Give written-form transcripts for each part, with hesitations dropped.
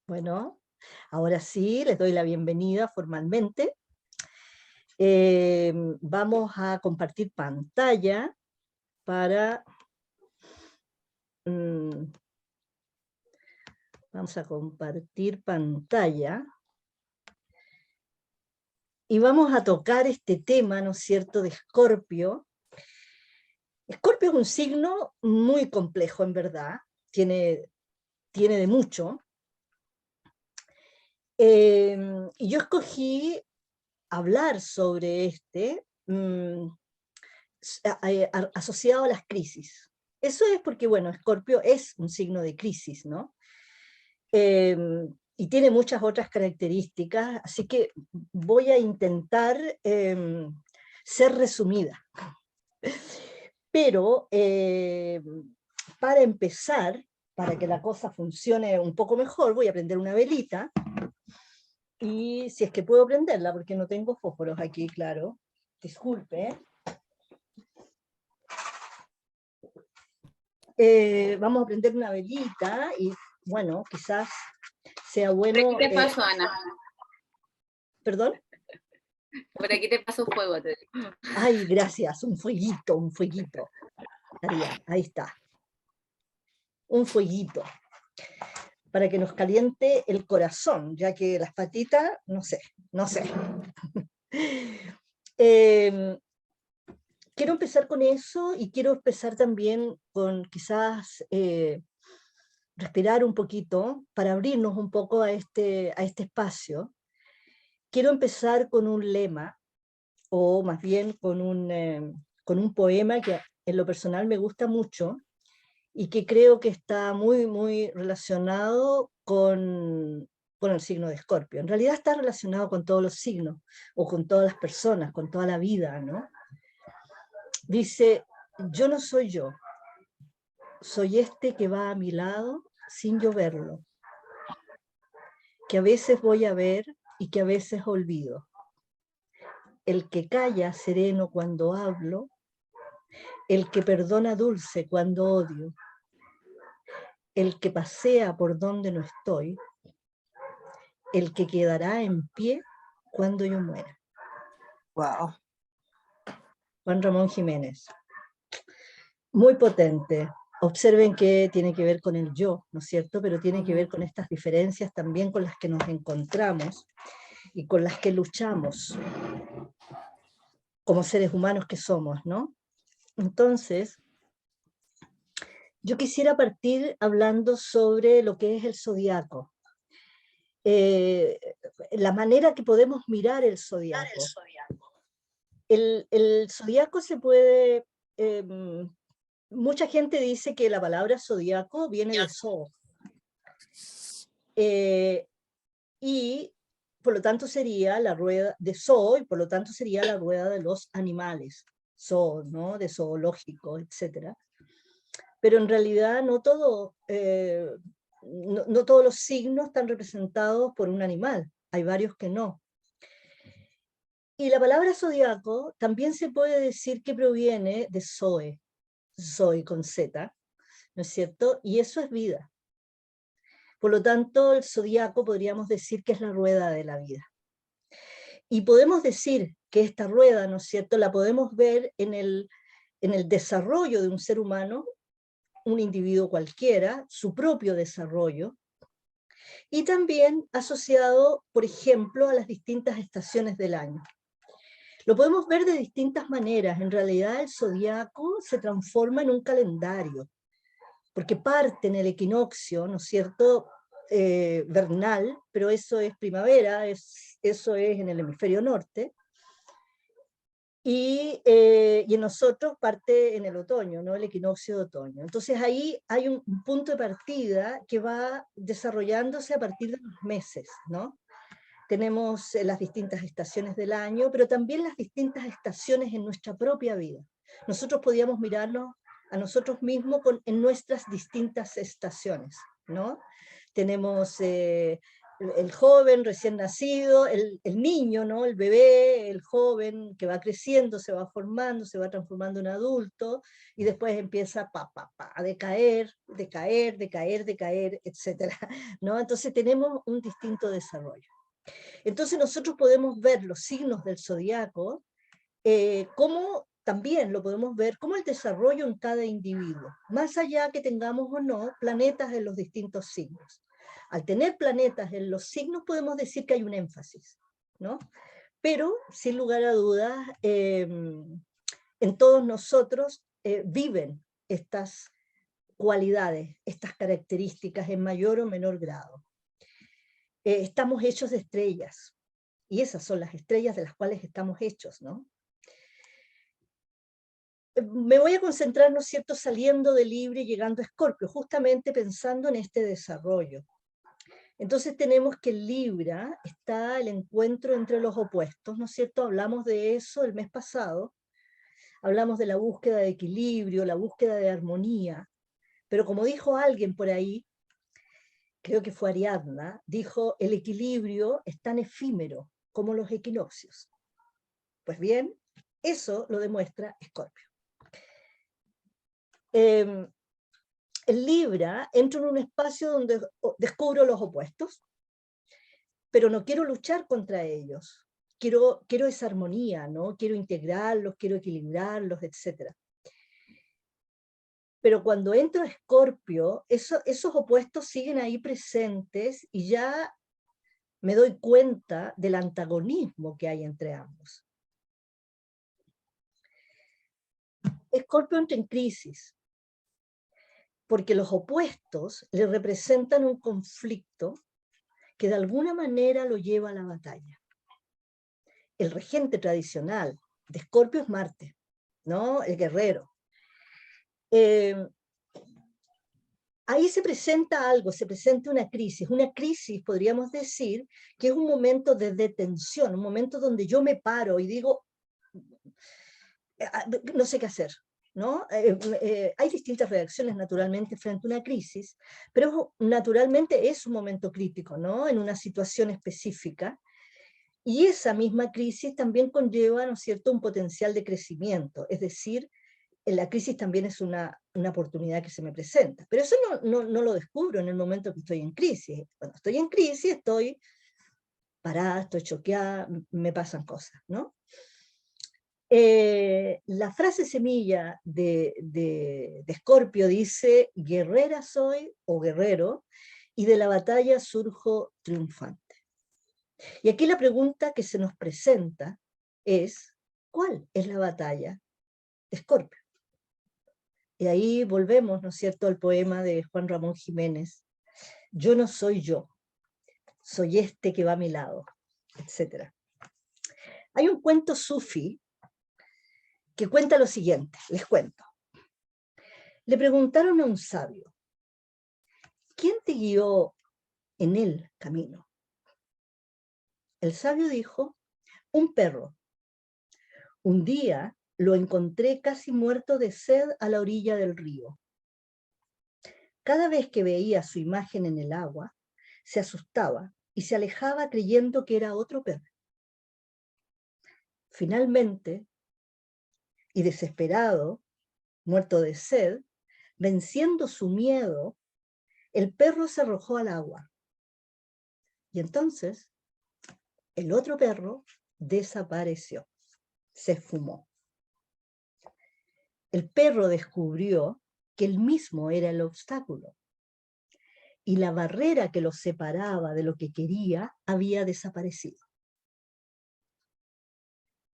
Bueno, ahora sí, les doy la bienvenida formalmente. Vamos a compartir pantalla para... mm, vamos a compartir pantalla y vamos a tocar este tema, ¿no es cierto?, de Escorpio. Escorpio es un signo muy complejo, en verdad, tiene de mucho. Y yo escogí hablar sobre asociado a las crisis. Eso es porque, bueno, Escorpio es un signo de crisis, ¿no? Eh, y tiene muchas otras características, así que voy a intentar ser resumida. Pero para empezar, para que la cosa funcione un poco mejor, voy a prender una velita, y si es que puedo prenderla, porque no tengo fósforos aquí, claro, disculpe. Vamos a prender una velita y, bueno, quizás sea bueno... ¿Qué te pasó, Ana? ¿Perdón? Por aquí te paso fuego. Te digo. Ay, gracias, un fueguito, un fueguito. Ahí está. Un fueguito. Para que nos caliente el corazón, ya que las patitas, no sé. Quiero empezar con eso y quiero empezar también con quizás respirar un poquito para abrirnos un poco a este espacio. Quiero empezar con un lema, o más bien con un poema que en lo personal me gusta mucho y que creo que está muy, muy relacionado con el signo de Escorpio. En realidad está relacionado con todos los signos, o con todas las personas, con toda la vida, ¿no? Dice: yo no soy yo, soy este que va a mi lado sin yo verlo, que a veces voy a ver y que a veces olvido. El que calla sereno cuando hablo, el que perdona dulce cuando odio, el que pasea por donde no estoy, el que quedará en pie cuando yo muera. Wow. Juan Ramón Jiménez. Muy potente. Observen que tiene que ver con el yo, ¿no es cierto? Pero tiene que ver con estas diferencias también con las que nos encontramos y con las que luchamos como seres humanos que somos, ¿no? Entonces, yo quisiera partir hablando sobre lo que es el zodiaco. La manera que podemos mirar el zodiaco. El zodiaco se puede... mucha gente dice que la palabra zodiaco viene de zoo. Y por lo tanto sería la rueda de zoo, y por lo tanto sería la rueda de los animales. Zoo, ¿no? De zoológico, etc. Pero en realidad no todos los signos están representados por un animal, hay varios que no. Y la palabra zodiaco también se puede decir que proviene de Zoe, Zoe con Z, ¿no es cierto? Y eso es vida. Por lo tanto, el zodiaco podríamos decir que es la rueda de la vida. Y podemos decir que esta rueda, ¿no es cierto?, la podemos ver en el desarrollo de un ser humano, un individuo cualquiera, su propio desarrollo, y también asociado, por ejemplo, a las distintas estaciones del año. Lo podemos ver de distintas maneras. En realidad el zodiaco se transforma en un calendario, porque parte en el equinoccio, ¿no es cierto?, vernal, pero eso es primavera, eso es en el hemisferio norte, y en nosotros parte en el otoño, ¿no?, el equinoccio de otoño. Entonces ahí hay un punto de partida que va desarrollándose a partir de los meses, ¿no? Tenemos las distintas estaciones del año, pero también las distintas estaciones en nuestra propia vida. Nosotros podíamos mirarnos a nosotros mismos en nuestras distintas estaciones, ¿no? Tenemos el joven recién nacido, el niño, ¿no? El bebé, el joven que va creciendo, se va formando, se va transformando en adulto, y después empieza a decaer, decaer, decaer, decaer, etcétera, ¿no? Entonces tenemos un distinto desarrollo. Entonces nosotros podemos ver los signos del zodiaco, como también lo podemos ver como el desarrollo en cada individuo, más allá que tengamos o no planetas en los distintos signos. Al tener planetas en los signos podemos decir que hay un énfasis, ¿no? Pero, sin lugar a dudas, en todos nosotros viven estas cualidades, estas características en mayor o menor grado. Estamos hechos de estrellas, y esas son las estrellas de las cuales estamos hechos, ¿no? Me voy a concentrar, ¿no es cierto?, saliendo de Libra y llegando a Escorpio, justamente pensando en este desarrollo. Entonces tenemos que en Libra está el encuentro entre los opuestos, ¿no es cierto? Hablamos de eso el mes pasado, hablamos de la búsqueda de equilibrio, la búsqueda de armonía, pero como dijo alguien por ahí, creo que fue Ariadna, dijo, el equilibrio es tan efímero como los equinoccios. Pues bien, eso lo demuestra Escorpio. En Libra entro en un espacio donde descubro los opuestos, pero no quiero luchar contra ellos. Quiero esa armonía, ¿no? Quiero integrarlos, quiero equilibrarlos, etc. Pero cuando entro a Escorpio, esos opuestos siguen ahí presentes y ya me doy cuenta del antagonismo que hay entre ambos. Escorpio entra en crisis, porque los opuestos le representan un conflicto que de alguna manera lo lleva a la batalla. El regente tradicional de Escorpio es Marte, ¿no? El guerrero. Ahí se presenta algo, se presenta una crisis podríamos decir, que es un momento de detención, un momento donde yo me paro y digo, no sé qué hacer, ¿no? Hay distintas reacciones naturalmente frente a una crisis, pero naturalmente es un momento crítico, ¿no? En una situación específica, y esa misma crisis también conlleva, ¿no es cierto?, un potencial de crecimiento, es decir, la crisis también es una oportunidad que se me presenta, pero eso no lo descubro en el momento que estoy en crisis. Cuando estoy en crisis estoy parada, estoy choqueada, me pasan cosas, ¿no? La frase semilla de Escorpio dice, guerrera soy, o guerrero, y de la batalla surjo triunfante. Y aquí la pregunta que se nos presenta es, ¿cuál es la batalla de Escorpio? Y ahí volvemos, ¿no es cierto?, al poema de Juan Ramón Jiménez, yo no soy yo, soy este que va a mi lado, etc. Hay un cuento sufí que cuenta lo siguiente, les cuento. Le preguntaron a un sabio, ¿quién te guió en el camino? El sabio dijo, un perro. Un día lo encontré casi muerto de sed a la orilla del río. Cada vez que veía su imagen en el agua, se asustaba y se alejaba creyendo que era otro perro. Finalmente, y desesperado, muerto de sed, venciendo su miedo, el perro se arrojó al agua. Y entonces, el otro perro desapareció, se esfumó. El perro descubrió que él mismo era el obstáculo, y la barrera que lo separaba de lo que quería había desaparecido.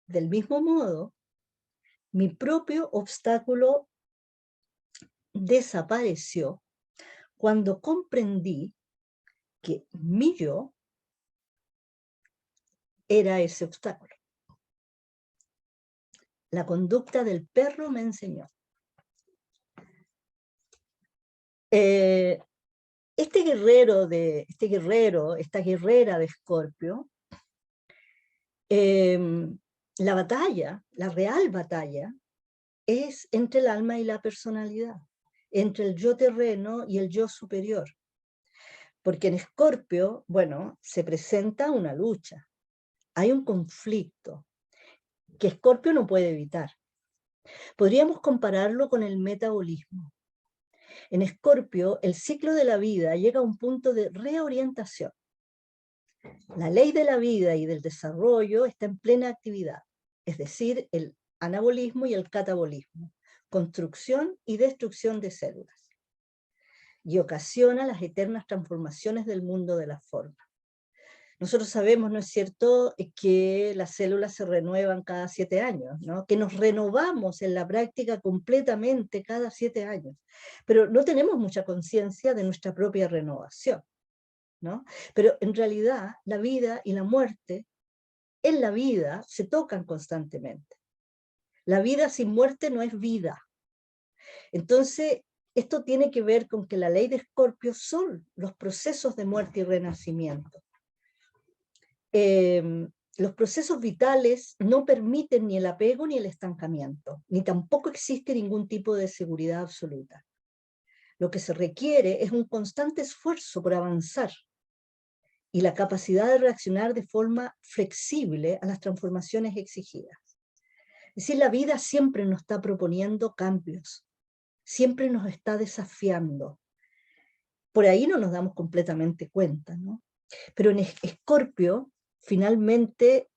Del mismo modo, mi propio obstáculo desapareció cuando comprendí que mi yo era ese obstáculo. La conducta del perro me enseñó. Esta guerrera de Escorpio, la batalla, la real batalla, es entre el alma y la personalidad, entre el yo terreno y el yo superior. Porque en Escorpio, bueno, se presenta una lucha, hay un conflicto que Escorpio no puede evitar. Podríamos compararlo con el metabolismo. En Escorpio, el ciclo de la vida llega a un punto de reorientación. La ley de la vida y del desarrollo está en plena actividad, es decir, el anabolismo y el catabolismo, construcción y destrucción de células, y ocasiona las eternas transformaciones del mundo de la forma. Nosotros sabemos, ¿no es cierto?, que las células se renuevan cada 7 años, ¿no? Que nos renovamos en la práctica completamente cada 7 años, pero no tenemos mucha conciencia de nuestra propia renovación, ¿no? Pero en realidad la vida y la muerte en la vida se tocan constantemente. La vida sin muerte no es vida. Entonces, esto tiene que ver con que la ley de Escorpio son los procesos de muerte y renacimiento. Los procesos vitales no permiten ni el apego ni el estancamiento, ni tampoco existe ningún tipo de seguridad absoluta. Lo que se requiere es un constante esfuerzo por avanzar y la capacidad de reaccionar de forma flexible a las transformaciones exigidas. Es decir, la vida siempre nos está proponiendo cambios, siempre nos está desafiando. Por ahí no nos damos completamente cuenta, ¿no? Pero en Escorpio, finalmente,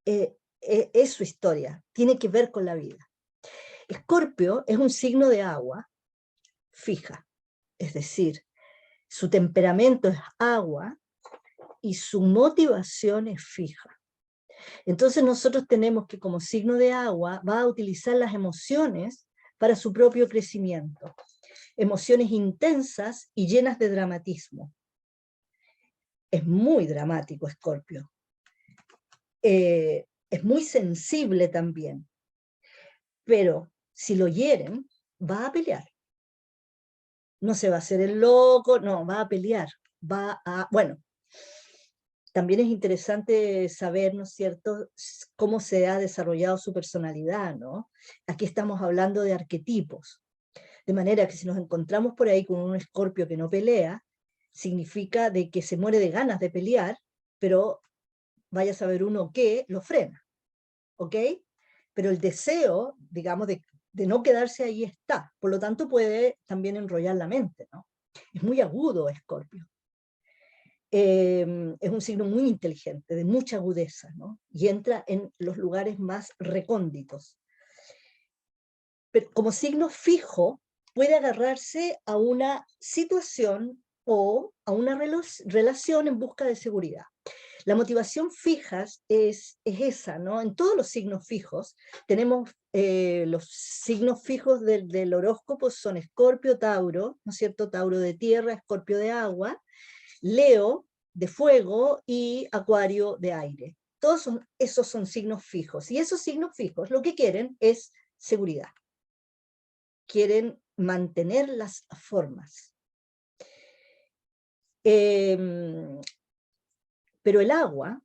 es su historia, tiene que ver con la vida. Escorpio es un signo de agua fija, es decir, su temperamento es agua y su motivación es fija. Entonces nosotros tenemos que, como signo de agua, va a utilizar las emociones para su propio crecimiento. Emociones intensas y llenas de dramatismo. Es muy dramático Escorpio. Es muy sensible también. Pero si lo hieren, va a pelear. No se va a hacer el loco, no, va a pelear. Bueno, también es interesante saber, ¿no es cierto?, cómo se ha desarrollado su personalidad, ¿no? Aquí estamos hablando de arquetipos. De manera que si nos encontramos por ahí con un Escorpio que no pelea, significa de que se muere de ganas de pelear, pero vaya a saber uno qué lo frena, ¿ok? Pero el deseo, digamos, de no quedarse ahí está. Por lo tanto, puede también enrollar la mente, ¿no? Es muy agudo Escorpio. Es un signo muy inteligente, de mucha agudeza, ¿no? Y entra en los lugares más recónditos. Pero como signo fijo, puede agarrarse a una situación o a una relación en busca de seguridad. La motivación fija es esa, ¿no? En todos los signos fijos tenemos los signos fijos del horóscopo son Escorpio, Tauro, ¿no es cierto? Tauro de tierra, Escorpio de agua, Leo de fuego y Acuario de aire. Todos esos son signos fijos. Y esos signos fijos lo que quieren es seguridad. Quieren mantener las formas. Pero el agua,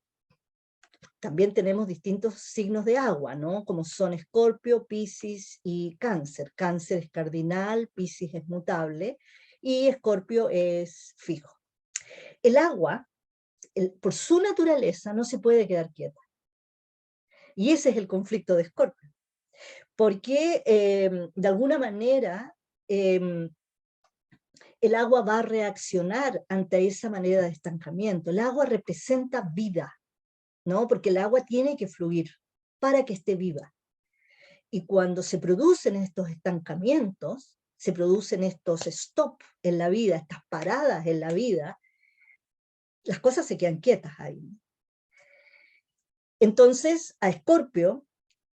también tenemos distintos signos de agua, ¿no? Como son Escorpio, Piscis y Cáncer. Cáncer es cardinal, Piscis es mutable y Escorpio es fijo. El agua, por su naturaleza, no se puede quedar quieta. Y ese es el conflicto de Escorpio. Porque de alguna manera el agua va a reaccionar ante esa manera de estancamiento. El agua representa vida, ¿no? Porque el agua tiene que fluir para que esté viva. Y cuando se producen estos estancamientos, se producen estos stop en la vida, estas paradas en la vida, las cosas se quedan quietas ahí. Entonces, a Escorpio,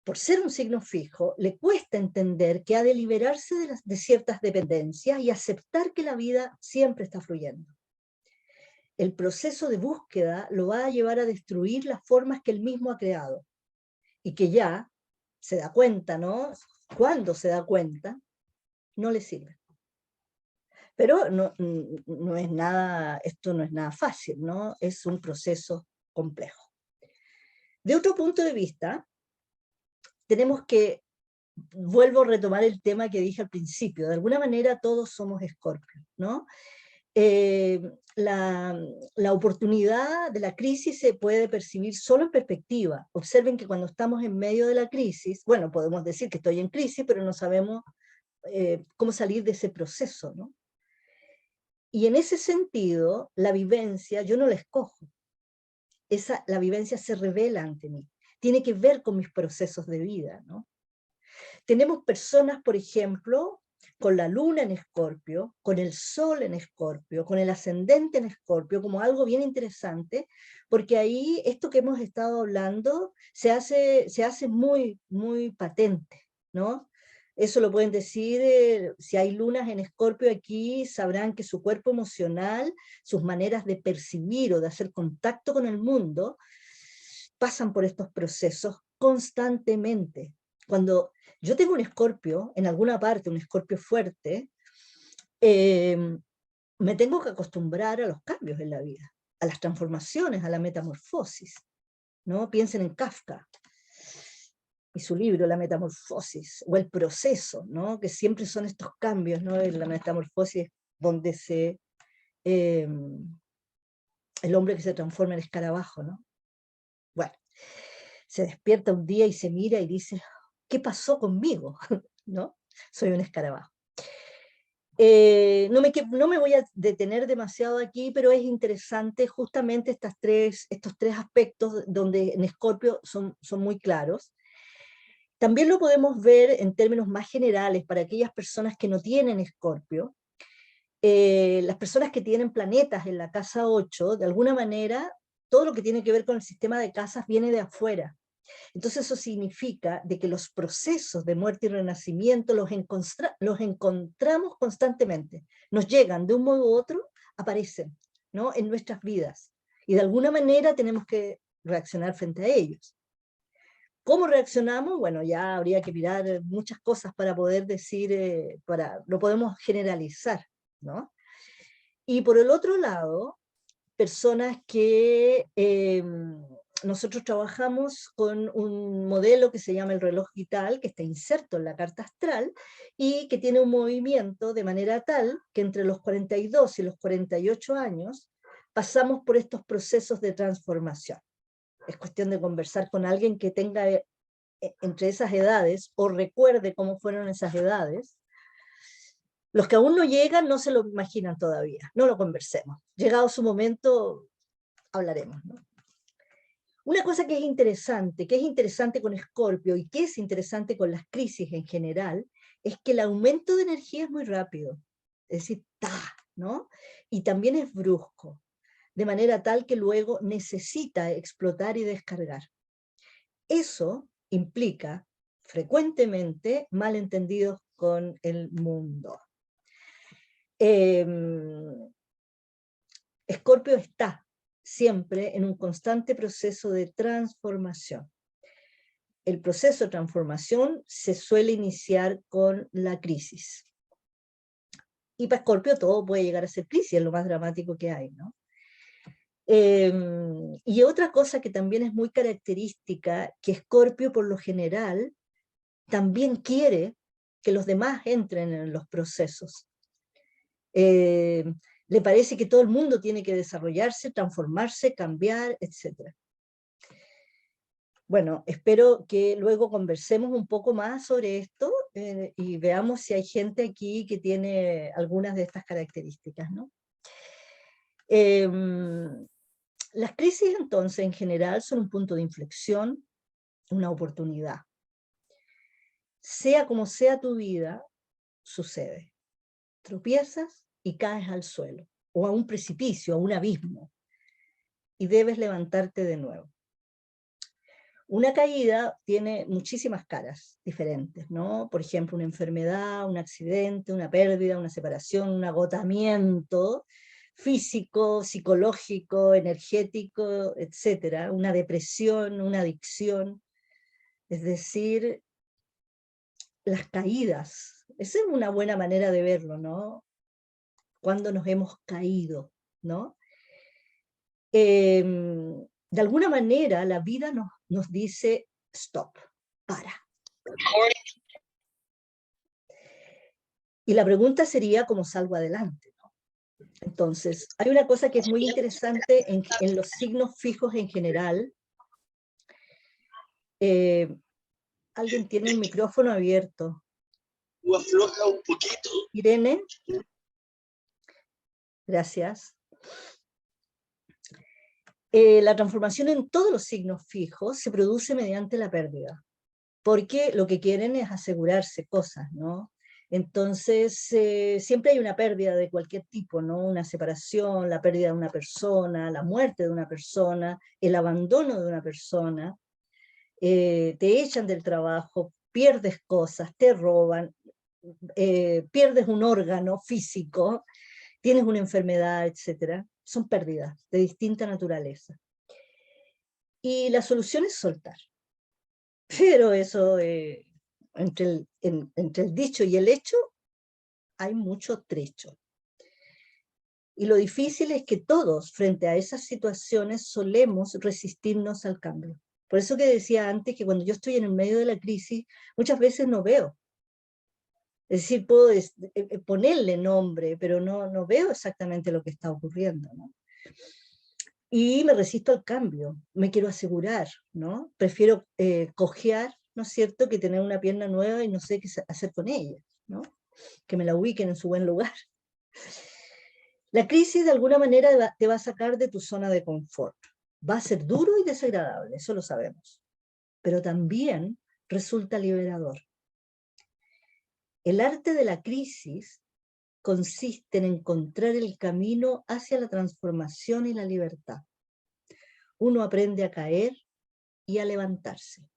por ser un signo fijo, le cuesta entender que ha de liberarse de ciertas dependencias y aceptar que la vida siempre está fluyendo. El proceso de búsqueda lo va a llevar a destruir las formas que él mismo ha creado y que ya se da cuenta, ¿no? Cuando se da cuenta, no le sirve. Pero no es nada, esto no es nada fácil, ¿no? Es un proceso complejo. De otro punto de vista, tenemos que, vuelvo a retomar el tema que dije al principio, de alguna manera todos somos Escorpio, ¿no? eh, la oportunidad de la crisis se puede percibir solo en perspectiva. Observen que cuando estamos en medio de la crisis, bueno, podemos decir que estoy en crisis, pero no sabemos cómo salir de ese proceso, ¿no? Y en ese sentido, la vivencia, yo no la escojo. La vivencia se revela ante mí. Tiene que ver con mis procesos de vida, ¿no? Tenemos personas, por ejemplo, con la luna en Escorpio, con el sol en Escorpio, con el ascendente en Escorpio, como algo bien interesante, porque ahí esto que hemos estado hablando se hace muy, muy patente, ¿no? Eso lo pueden decir, si hay lunas en Escorpio aquí, sabrán que su cuerpo emocional, sus maneras de percibir o de hacer contacto con el mundo, pasan por estos procesos constantemente. Cuando yo tengo un Escorpio, en alguna parte, un Escorpio fuerte, me tengo que acostumbrar a los cambios en la vida, a las transformaciones, a la metamorfosis, ¿no? Piensen en Kafka y su libro La Metamorfosis, o el proceso, ¿no? Que siempre son estos cambios, ¿no? En la metamorfosis donde eh, el hombre que se transforma en escarabajo, ¿no? Bueno, se despierta un día y se mira y dice, ¿qué pasó conmigo? ¿No? Soy un escarabajo. No me voy a detener demasiado aquí, pero es interesante justamente estos tres aspectos donde en Escorpio son muy claros. También lo podemos ver en términos más generales para aquellas personas que no tienen Escorpio. Las personas que tienen planetas en la casa 8, de alguna manera, todo lo que tiene que ver con el sistema de casas viene de afuera. Entonces eso significa de que los procesos de muerte y renacimiento los encontramos constantemente, nos llegan de un modo u otro, aparecen, ¿no? En nuestras vidas, y de alguna manera tenemos que reaccionar frente a ellos. ¿Cómo reaccionamos? Bueno, ya habría que mirar muchas cosas para poder decir, lo podemos generalizar, ¿no? Y por el otro lado, personas que nosotros trabajamos con un modelo que se llama el reloj vital, que está inserto en la carta astral y que tiene un movimiento de manera tal que entre los 42 y los 48 años pasamos por estos procesos de transformación. Es cuestión de conversar con alguien que tenga entre esas edades o recuerde cómo fueron esas edades. Los que aún no llegan no se lo imaginan todavía, no lo conversemos. Llegado su momento, hablaremos, ¿no? Una cosa que es interesante con Escorpio y que es interesante con las crisis en general, es que el aumento de energía es muy rápido, es decir, ¿no? Y también es brusco, de manera tal que luego necesita explotar y descargar. Eso implica frecuentemente malentendidos con el mundo. Escorpio está siempre en un constante proceso de transformación. El proceso de transformación se suele iniciar con la crisis. Y para Escorpio todo puede llegar a ser crisis, es lo más dramático que hay, ¿no? Y otra cosa que también es muy característica, que Escorpio por lo general también quiere que los demás entren en los procesos. Le parece que todo el mundo tiene que desarrollarse, transformarse, cambiar, etc. Bueno, espero que luego conversemos un poco más sobre esto y veamos si hay gente aquí que tiene algunas de estas características, ¿no? Las crisis entonces en general son un punto de inflexión, una oportunidad. Sea como sea tu vida, sucede. Tropiezas y caes al suelo, o a un precipicio, a un abismo, y debes levantarte de nuevo. Una caída tiene muchísimas caras diferentes, ¿no? Por ejemplo, una enfermedad, un accidente, una pérdida, una separación, un agotamiento físico, psicológico, energético, etcétera, una depresión, una adicción. Es decir, las caídas. Esa es una buena manera de verlo, ¿no? Cuando nos hemos caído, ¿no? De alguna manera la vida nos dice stop, para. Y la pregunta sería cómo salgo adelante, ¿no? Entonces, hay una cosa que es muy interesante en los signos fijos en general. Alguien tiene el micrófono abierto. Tú afloja un poquito. Irene. Gracias. La transformación en todos los signos fijos se produce mediante la pérdida, porque lo que quieren es asegurarse cosas, ¿no? Entonces, siempre hay una pérdida de cualquier tipo, ¿no? Una separación, la pérdida de una persona, la muerte de una persona, el abandono de una persona, te echan del trabajo, pierdes cosas, te roban, pierdes un órgano físico, tienes una enfermedad, etc. Son pérdidas de distinta naturaleza. Y la solución es soltar. Pero eso, entre el dicho y el hecho, hay mucho trecho. Y lo difícil es que todos, frente a esas situaciones, solemos resistirnos al cambio. Por eso que decía antes que cuando yo estoy en el medio de la crisis, muchas veces no veo. Es decir, puedo ponerle nombre, pero no veo exactamente lo que está ocurriendo, ¿no? Y me resisto al cambio, me quiero asegurar, ¿no? Prefiero cojear, ¿no es cierto?, que tener una pierna nueva y no sé qué hacer con ella, ¿no? Que me la ubiquen en su buen lugar. La crisis de alguna manera te va a sacar de tu zona de confort. Va a ser duro y desagradable, eso lo sabemos. Pero también resulta liberador. El arte de la crisis consiste en encontrar el camino hacia la transformación y la libertad. Uno aprende a caer y a levantarse.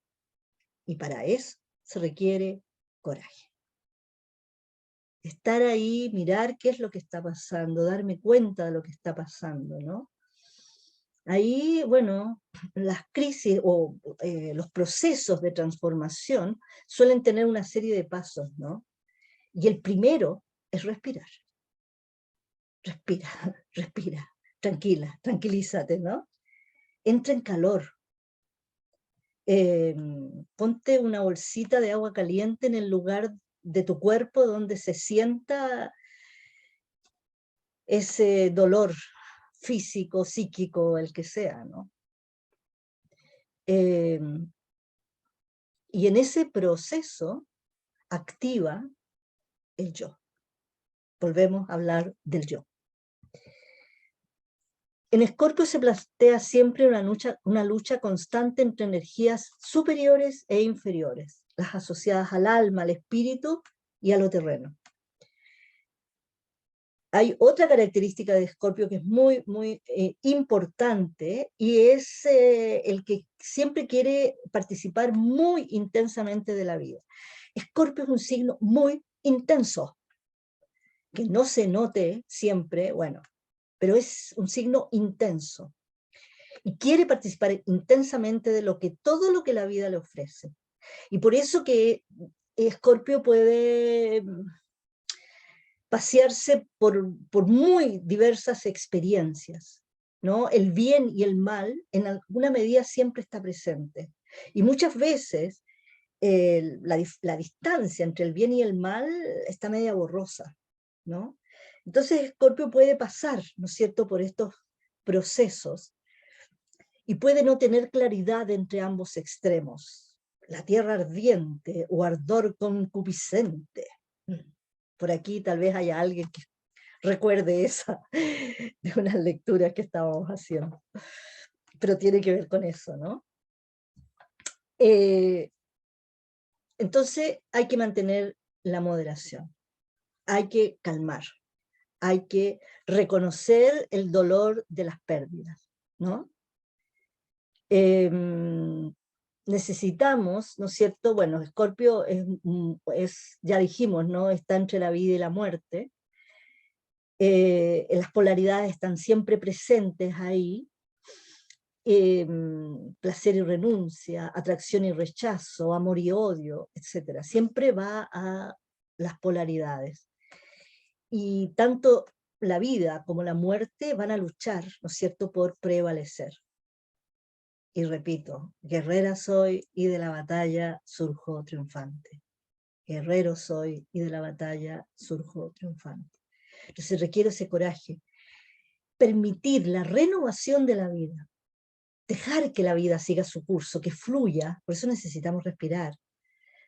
Y para eso se requiere coraje. Estar ahí, mirar qué es lo que está pasando, darme cuenta de lo que está pasando, ¿no? Ahí, bueno, las crisis o los procesos de transformación suelen tener una serie de pasos, ¿no? Y el primero es respirar. Respira, respira, tranquila, tranquilízate, ¿no? Entra en calor. Ponte una bolsita de agua caliente en el lugar de tu cuerpo donde se sienta ese dolor físico, psíquico, el que sea, ¿no? Y en ese proceso activa el yo. Volvemos a hablar del yo. En Escorpio se plantea siempre una lucha constante entre energías superiores e inferiores, las asociadas al alma, al espíritu y a lo terreno. Hay otra característica de Escorpio que es muy, muy importante, y es el que siempre quiere participar muy intensamente de la vida. Escorpio es un signo muy intenso, que no se note siempre, bueno, pero es un signo intenso. Y quiere participar intensamente de todo lo que la vida le ofrece. Y por eso que Escorpio puede pasearse por muy diversas experiencias, ¿no? El bien y el mal, en alguna medida, siempre está presente. Y muchas veces la distancia entre el bien y el mal está media borrosa, ¿no? Entonces Escorpio puede pasar, ¿no es cierto?, por estos procesos y puede no tener claridad entre ambos extremos, la tierra ardiente o ardor concupiscente. Por aquí tal vez haya alguien que recuerde esa de unas lecturas que estábamos haciendo, pero tiene que ver con eso, ¿no? Entonces hay que mantener la moderación, hay que calmar, hay que reconocer el dolor de las pérdidas, ¿no? Necesitamos, ¿no es cierto? Bueno, Escorpio ya dijimos, ¿no? Está entre la vida y la muerte. Las polaridades están siempre presentes ahí. Placer y renuncia, atracción y rechazo, amor y odio, etc. Siempre va a las polaridades. Y tanto la vida como la muerte van a luchar, ¿no es cierto?, por prevalecer. Y repito, guerrera soy y de la batalla surjo triunfante. Guerrero soy y de la batalla surjo triunfante. Entonces requiere ese coraje. Permitir la renovación de la vida. Dejar que la vida siga su curso, que fluya, por eso necesitamos respirar.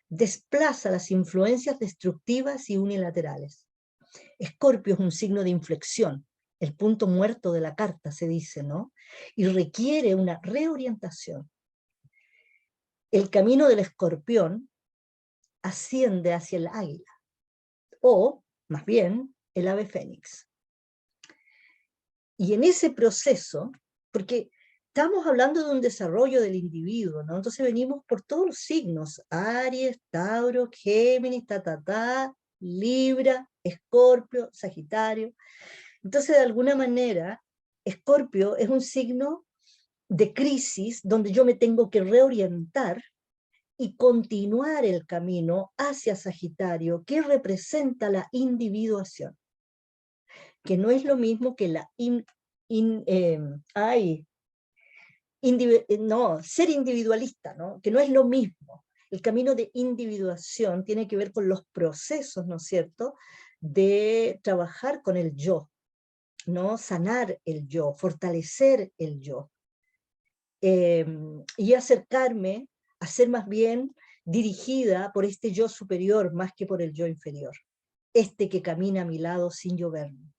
Desplaza las influencias destructivas y unilaterales. Escorpio es un signo de inflexión, el punto muerto de la carta se dice, ¿no? Y requiere una reorientación. El camino del escorpión asciende hacia el águila, o más bien el ave fénix. Y en ese proceso, porque estamos hablando de un desarrollo del individuo, ¿no? Entonces venimos por todos los signos, Aries, Tauro, Géminis, Libra, Escorpio, Sagitario. Entonces, de alguna manera, Escorpio es un signo de crisis donde yo me tengo que reorientar y continuar el camino hacia Sagitario, que representa la individuación, que no es lo mismo que la ser individualista, ¿no? Que no es lo mismo. El camino de individuación tiene que ver con los procesos, ¿no es cierto?, de trabajar con el yo, ¿no? Sanar el yo, fortalecer el yo, y acercarme a ser más bien dirigida por este yo superior más que por el yo inferior, este que camina a mi lado sin yo verme.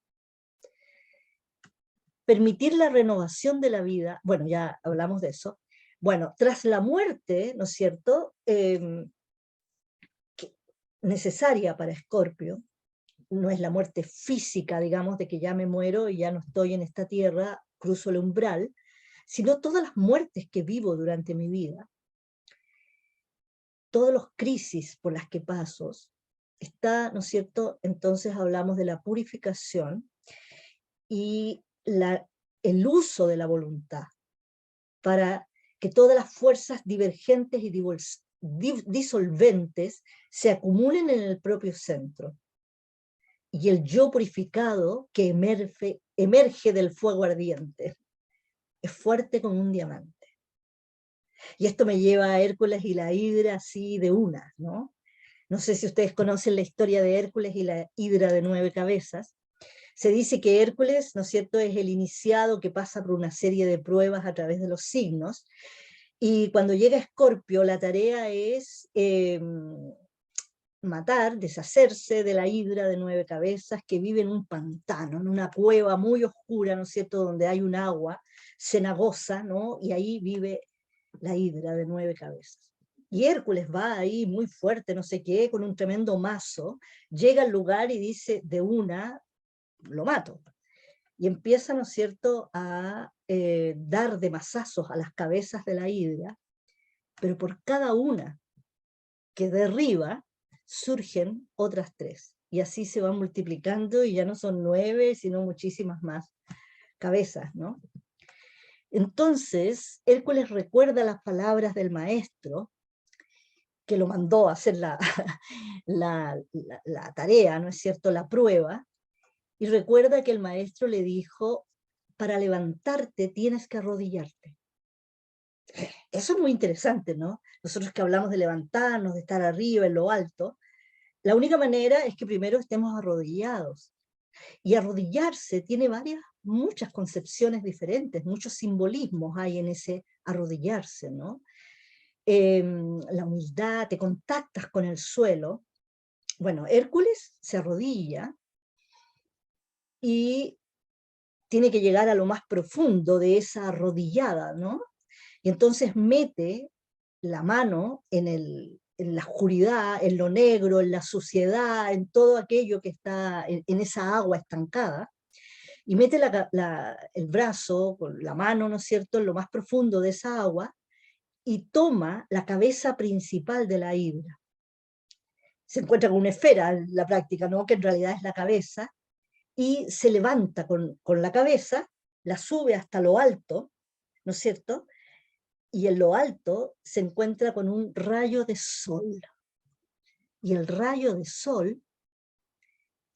Permitir la renovación de la vida, bueno, ya hablamos de eso. Bueno, tras la muerte, ¿no es cierto?, necesaria para Escorpio, no es la muerte física, digamos, de que ya me muero y ya no estoy en esta tierra, cruzo el umbral, sino todas las muertes que vivo durante mi vida, todas las crisis por las que paso, está, ¿no es cierto?, entonces hablamos de la purificación y el uso de la voluntad para que todas las fuerzas divergentes y disolventes se acumulen en el propio centro. Y el yo purificado que emerge del fuego ardiente es fuerte como un diamante. Y esto me lleva a Hércules y la Hidra así de una, ¿no? No sé si ustedes conocen la historia de Hércules y la Hidra de 9 cabezas. Se dice que Hércules, ¿no es cierto?, es el iniciado que pasa por una serie de pruebas a través de los signos, y cuando llega Escorpio la tarea es matar, deshacerse de la Hidra de 9 cabezas que vive en un pantano, en una cueva muy oscura, ¿no es cierto?, donde hay un agua cenagosa, ¿no?, y ahí vive la Hidra de 9 cabezas. Y Hércules va ahí muy fuerte, no sé qué, con un tremendo mazo, llega al lugar y dice, de una, lo mato. Y empieza, ¿no es cierto?, a dar de mazazos a las cabezas de la Hidra, pero por cada una que derriba, surgen otras 3. Y así se van multiplicando y ya no son 9, sino muchísimas más cabezas, ¿no? Entonces, Hércules recuerda las palabras del maestro, que lo mandó a hacer la tarea, ¿no es cierto?, la prueba, y recuerda que el maestro le dijo, para levantarte tienes que arrodillarte. Eso es muy interesante, ¿no? Nosotros que hablamos de levantarnos, de estar arriba, en lo alto, la única manera es que primero estemos arrodillados. Y arrodillarse tiene muchas concepciones diferentes, muchos simbolismos hay en ese arrodillarse, ¿no? La humildad, te contactas con el suelo. Bueno, Hércules se arrodilla y tiene que llegar a lo más profundo de esa arrodillada, ¿no? Y entonces mete la mano en la oscuridad, en lo negro, en la suciedad, en todo aquello que está en esa agua estancada, y mete el brazo, con la mano, ¿no es cierto?, en lo más profundo de esa agua, y toma la cabeza principal de la Hidra. Se encuentra con una esfera en la práctica, ¿no?, que en realidad es la cabeza, y se levanta con la cabeza, la sube hasta lo alto, ¿no es cierto?, y en lo alto se encuentra con un rayo de sol. Y el rayo de sol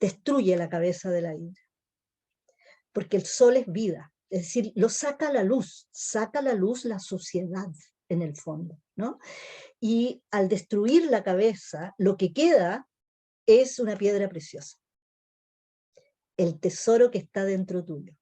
destruye la cabeza de la Hidra. Porque el sol es vida, es decir, lo saca a la luz la suciedad en el fondo, ¿no? Y al destruir la cabeza, lo que queda es una piedra preciosa. el tesoro que está dentro tuyo.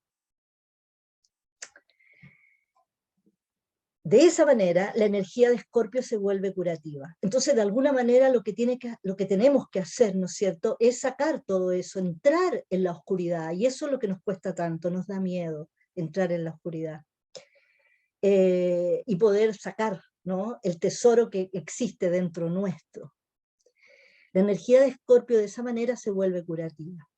De esa manera, la energía de Escorpio se vuelve curativa. Entonces, de alguna manera, lo que tenemos que hacer, ¿no es cierto?, es sacar todo eso, entrar en la oscuridad, y eso es lo que nos cuesta tanto, nos da miedo entrar en la oscuridad. Y poder sacar, ¿no?, el tesoro que existe dentro nuestro. La energía de Escorpio de esa manera se vuelve curativa.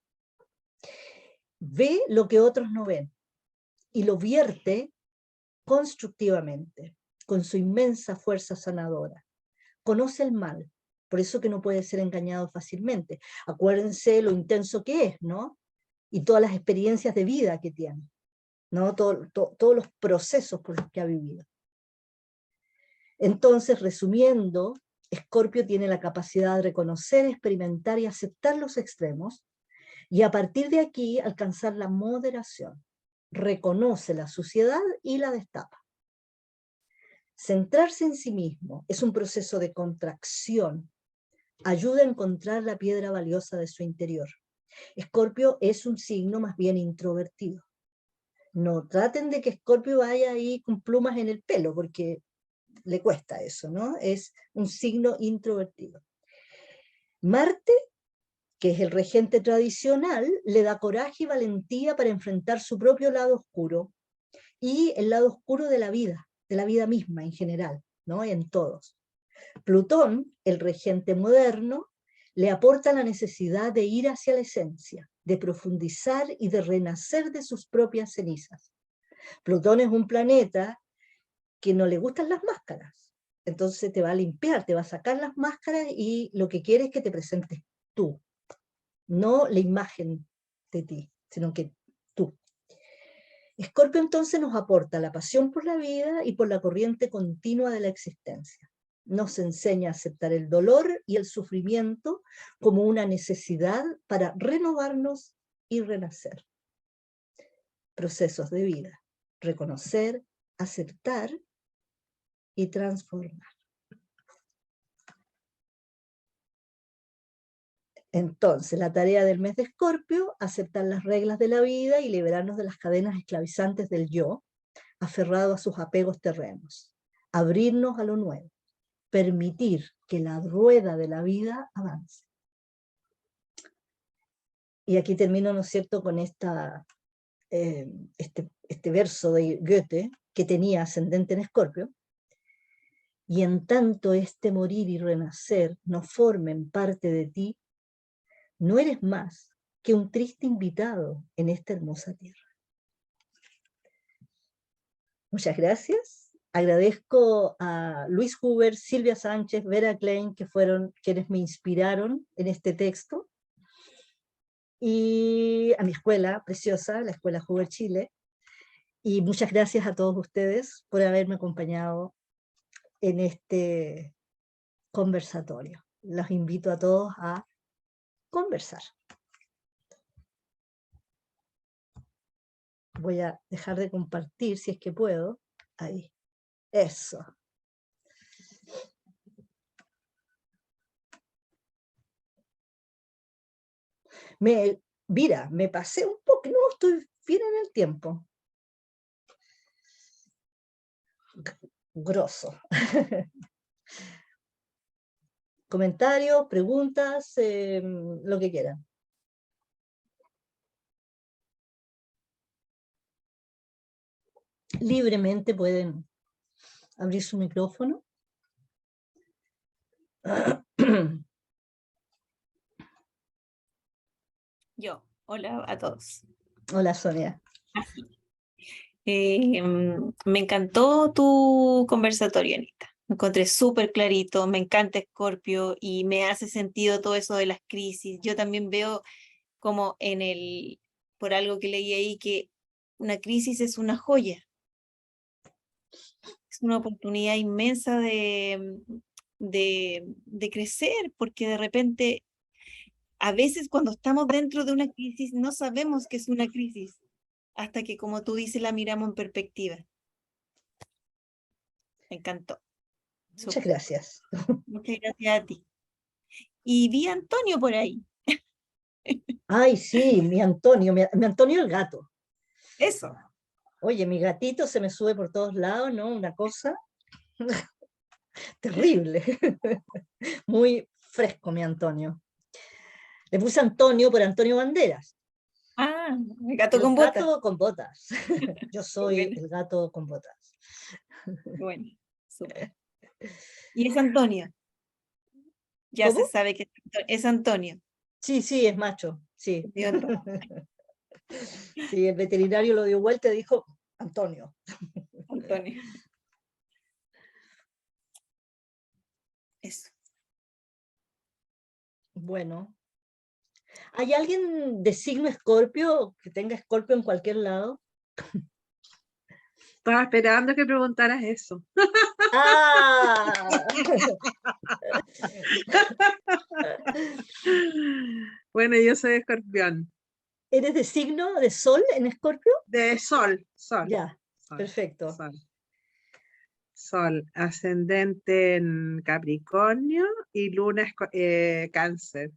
Ve lo que otros no ven y lo vierte constructivamente, con su inmensa fuerza sanadora. Conoce el mal, por eso que no puede ser engañado fácilmente. Acuérdense lo intenso que es, ¿no? Y todas las experiencias de vida que tiene, ¿no? Todos los procesos por los que ha vivido. Entonces, resumiendo, Escorpio tiene la capacidad de reconocer, experimentar y aceptar los extremos, y a partir de aquí alcanzar la moderación. Reconoce la suciedad y la destapa. Centrarse en sí mismo es un proceso de contracción. Ayuda a encontrar la piedra valiosa de su interior. Escorpio es un signo más bien introvertido. No traten de que Escorpio vaya ahí con plumas en el pelo, porque le cuesta eso, ¿no? Es un signo introvertido. Marte, que es el regente tradicional, le da coraje y valentía para enfrentar su propio lado oscuro y el lado oscuro de la vida misma en general, ¿no? En todos. Plutón, el regente moderno, le aporta la necesidad de ir hacia la esencia, de profundizar y de renacer de sus propias cenizas. Plutón es un planeta que no le gustan las máscaras, entonces te va a limpiar, te va a sacar las máscaras y lo que quiere es que te presentes tú, no la imagen de ti, sino que tú. Escorpio entonces nos aporta la pasión por la vida y por la corriente continua de la existencia. Nos enseña a aceptar el dolor y el sufrimiento como una necesidad para renovarnos y renacer. Procesos de vida, reconocer, aceptar y transformar. Entonces, la tarea del mes de Escorpio, aceptar las reglas de la vida y liberarnos de las cadenas esclavizantes del yo, aferrado a sus apegos terrenos. Abrirnos a lo nuevo. Permitir que la rueda de la vida avance. Y aquí termino, ¿no es cierto?, con este verso de Goethe, que tenía ascendente en Escorpio. Y en tanto este morir y renacer no formen parte de ti, no eres más que un triste invitado en esta hermosa tierra. Muchas gracias. Agradezco a Luis Huber, Silvia Sánchez, Vera Klein, que fueron quienes me inspiraron en este texto, y a mi escuela preciosa, la Escuela Huber Chile, y muchas gracias a todos ustedes por haberme acompañado en este conversatorio. Los invito a todos a conversar. Voy a dejar de compartir si es que puedo. Ahí. Eso. Mira, me pasé un poco, no, estoy bien en el tiempo. Grosso. Comentarios, preguntas, lo que quieran. Libremente pueden abrir su micrófono. Yo, hola a todos. Hola, Sonia. Me encantó tu conversatorio, Anita. Me encontré súper clarito, me encanta Escorpio y me hace sentido todo eso de las crisis. Yo también veo como por algo que leí ahí, que una crisis es una joya. Es una oportunidad inmensa de crecer, porque de repente, a veces cuando estamos dentro de una crisis, no sabemos que es una crisis, hasta que, como tú dices, la miramos en perspectiva. Me encantó. Muchas gracias. Muchas gracias a ti. Y vi a Antonio por ahí. Ay, sí, mi Antonio el gato. Eso. Oye, mi gatito se me sube por todos lados, ¿no? Una cosa terrible. Muy fresco, mi Antonio. Le puse Antonio por Antonio Banderas, Ah, el gato el con botas. gato con botas. Yo Qué soy bueno, el gato con botas. qué bueno. Súper. Y es Antonio. Ya se ¿Cómo? sabe que es Antonio. Sí, sí, es macho, sí. Dio todo. Sí, el veterinario lo dio vuelta y dijo, Antonio. Antonio. Eso. Bueno, ¿hay alguien de signo Escorpio que tenga Escorpio en cualquier lado? Estaba esperando que preguntaras eso. ¡Ah! Bueno, yo soy escorpión. ¿Eres de signo de Sol en Escorpio? De sol, sol, Ya, sol, perfecto. sol. Sol, ascendente en Capricornio y luna Cáncer.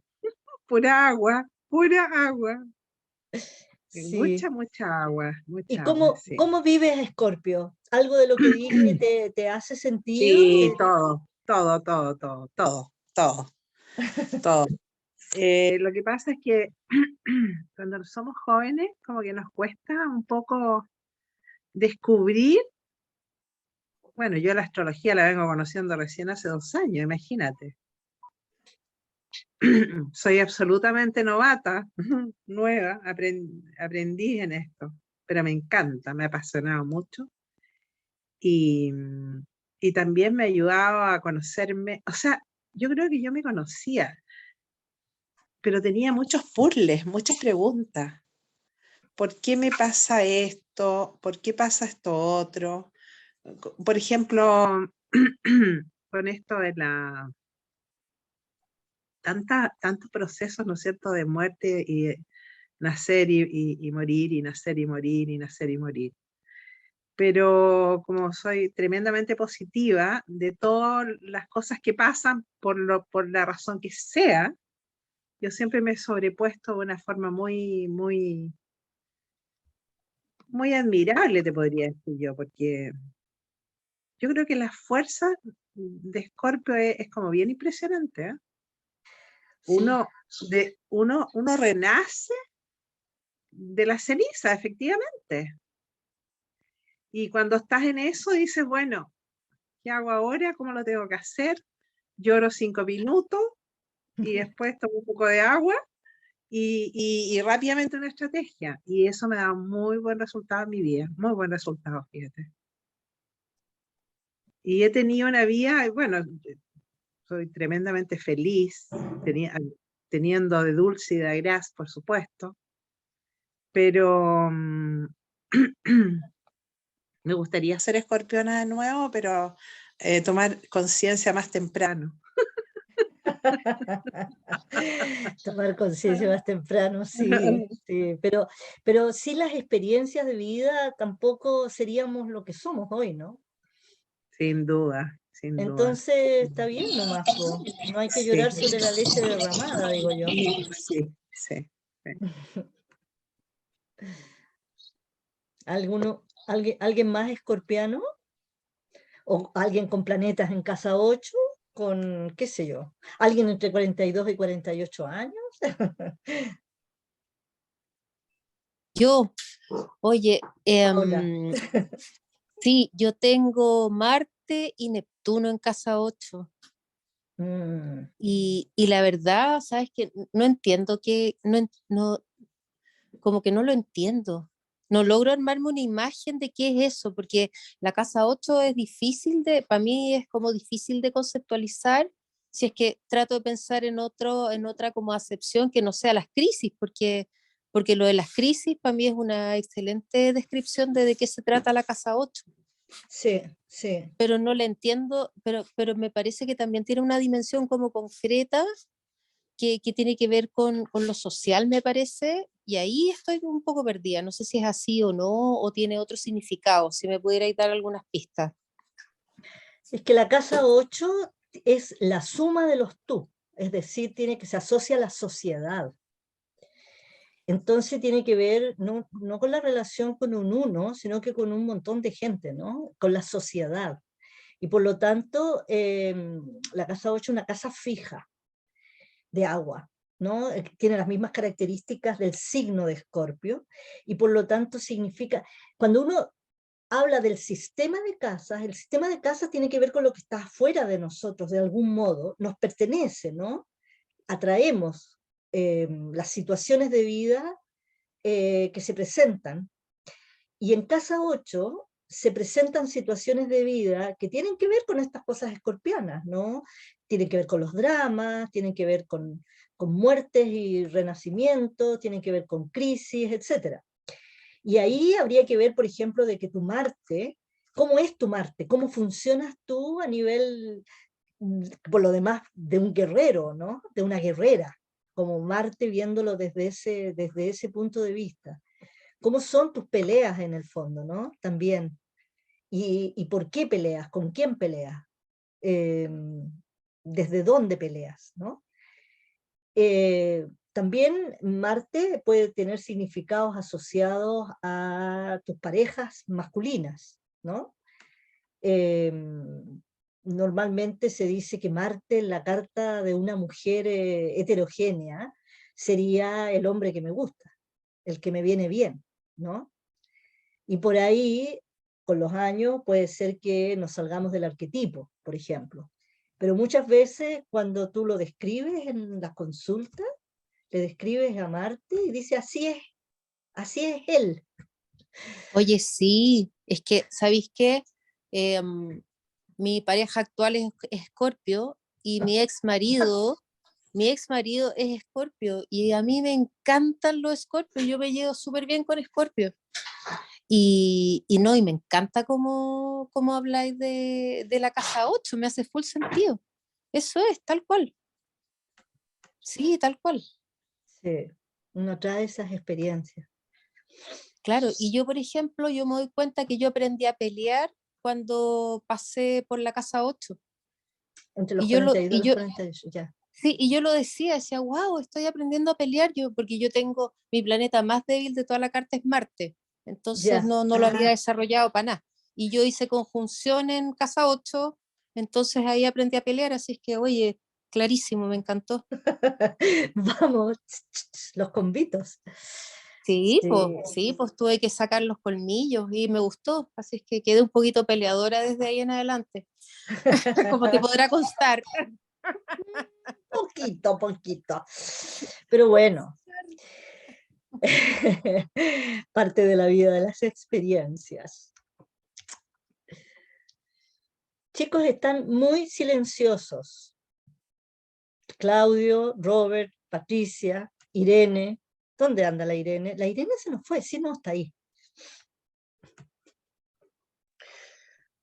Pura agua, pura agua. Sí. Mucha agua, ¿Y mucha agua, cómo, sí. cómo vives Escorpio? ¿Algo de lo que dije te hace sentido? Sí, todo, todo, todo, todo, todo, todo, todo. Lo que pasa es que cuando somos jóvenes, como que nos cuesta un poco descubrir, bueno, yo la astrología la vengo conociendo recién hace 2 años, imagínate. Soy absolutamente novata, nueva, aprendí en esto, pero me encanta, me ha apasionado mucho y, y también me ha ayudado a conocerme, o sea, yo creo que yo me conocía, pero tenía muchos puzzles, muchas preguntas. ¿Por qué me pasa esto? ¿Por qué pasa esto otro? Por ejemplo, con esto de tantos procesos, ¿no es cierto?, de muerte y nacer y morir, y nacer y morir, y nacer y morir. Pero como soy tremendamente positiva de todas las cosas que pasan por la razón que sea, yo siempre me he sobrepuesto de una forma muy, muy, muy admirable, te podría decir yo, porque yo creo que la fuerza de Escorpio es como bien impresionante, ¿eh? Sí, Uno renace de la ceniza, efectivamente. Y cuando estás en eso, dices, bueno, ¿qué hago ahora? ¿Cómo lo tengo que hacer? Lloro 5 minutos y después tomo un poco de agua y rápidamente una estrategia. Y eso me da muy buen resultado en mi vida, muy buen resultado, fíjate. Y he tenido una vida, bueno, soy tremendamente feliz, teniendo de dulce y de gras, por supuesto, pero me gustaría ser escorpiona de nuevo, pero tomar conciencia más temprano. tomar conciencia más temprano, sí, sí, pero sin las experiencias de vida tampoco seríamos lo que somos hoy, ¿no? Sin duda, sin duda. Entonces está bien nomás, po. No hay que Sí, llorar sobre la leche derramada, digo yo. sí, sí. ¿Alguien más escorpiano? ¿O alguien con planetas en casa 8? Con, qué sé yo, alguien entre 42 y 48 años. Yo, oye, Paola. sí, yo tengo Marte y Neptuno en casa 8 Mm, y la verdad, sabes que no entiendo como que no lo entiendo. No logro armarme una imagen de qué es eso, porque la casa 8 es difícil para mí es como difícil de conceptualizar si es que trato de pensar en otra como acepción que no sea las crisis, porque lo de las crisis para mí es una excelente descripción de qué se trata la casa 8, sí, sí. pero no la entiendo, pero me parece que también tiene una dimensión como concreta que tiene que ver con lo social, me parece, y ahí estoy un poco perdida. No sé si es así o no, o tiene otro significado, si me pudierais dar algunas pistas. Es que la casa 8 es la suma de los tú, es decir, se asocia a la sociedad. Entonces tiene que ver no con la relación con un uno, sino que con un montón de gente, ¿no? Con la sociedad. Y por lo tanto, la casa 8 es una casa fija de agua, ¿no? Tiene las mismas características del signo de Escorpio, y por lo tanto significa, cuando uno habla del sistema de casas, el sistema de casas tiene que ver con lo que está afuera de nosotros, de algún modo, nos pertenece, ¿no? Atraemos las situaciones de vida que se presentan, y en casa 8 se presentan situaciones de vida que tienen que ver con estas cosas escorpianas, ¿no? Tienen que ver con los dramas, tienen que ver con muertes y renacimiento, tienen que ver con crisis, etc. Y ahí habría que ver, por ejemplo, de que tu Marte, ¿cómo es tu Marte? ¿Cómo funcionas tú a nivel, por lo demás, de un guerrero, ¿no? De una guerrera, como Marte viéndolo desde ese punto de vista. ¿Cómo son tus peleas en el fondo, ¿no? También. ¿Y por qué peleas? ¿Con quién peleas? ¿Desde dónde peleas, ¿no? También Marte puede tener significados asociados a tus parejas masculinas, ¿no? Normalmente se dice que Marte en la carta de una mujer heterogénea sería el hombre que me gusta, el que me viene bien, ¿no? Y por ahí, con los años, puede ser que nos salgamos del arquetipo, por ejemplo. Pero muchas veces cuando tú lo describes en las consultas, le describes a Marte y dice, así es él. Oye, sí, es que, ¿sabéis qué? Mi pareja actual es Escorpio y mi ex marido es Escorpio y a mí me encantan los Escorpios, yo me llevo súper bien con Escorpio. Y no, y me encanta cómo habláis de la casa 8, me hace full sentido. Eso es, tal cual. Sí, tal cual. Sí, uno trae esas experiencias. Claro, y yo, por ejemplo, yo me doy cuenta que yo aprendí a pelear cuando pasé por la casa 8. Entre los Y yo lo, 42 y y los yo, 48, ya. sí, y yo lo decía, wow, estoy aprendiendo a pelear yo, porque yo tengo mi planeta más débil de toda la carta es Marte. Entonces Ya. no lo había desarrollado para nada. Y yo hice conjunción en casa 8, entonces ahí aprendí a pelear, así es que, oye, clarísimo, me encantó. Vamos, los convitos. Sí, pues tuve que sacar los colmillos y me gustó, así es que quedé un poquito peleadora desde ahí en adelante, como te podrá constar. Poquito. Pero bueno, parte de la vida de las experiencias. Chicos, están muy silenciosos. Claudio, Robert, Patricia, Irene. ¿Dónde anda la Irene? La Irene se nos fue, sí, no, está ahí.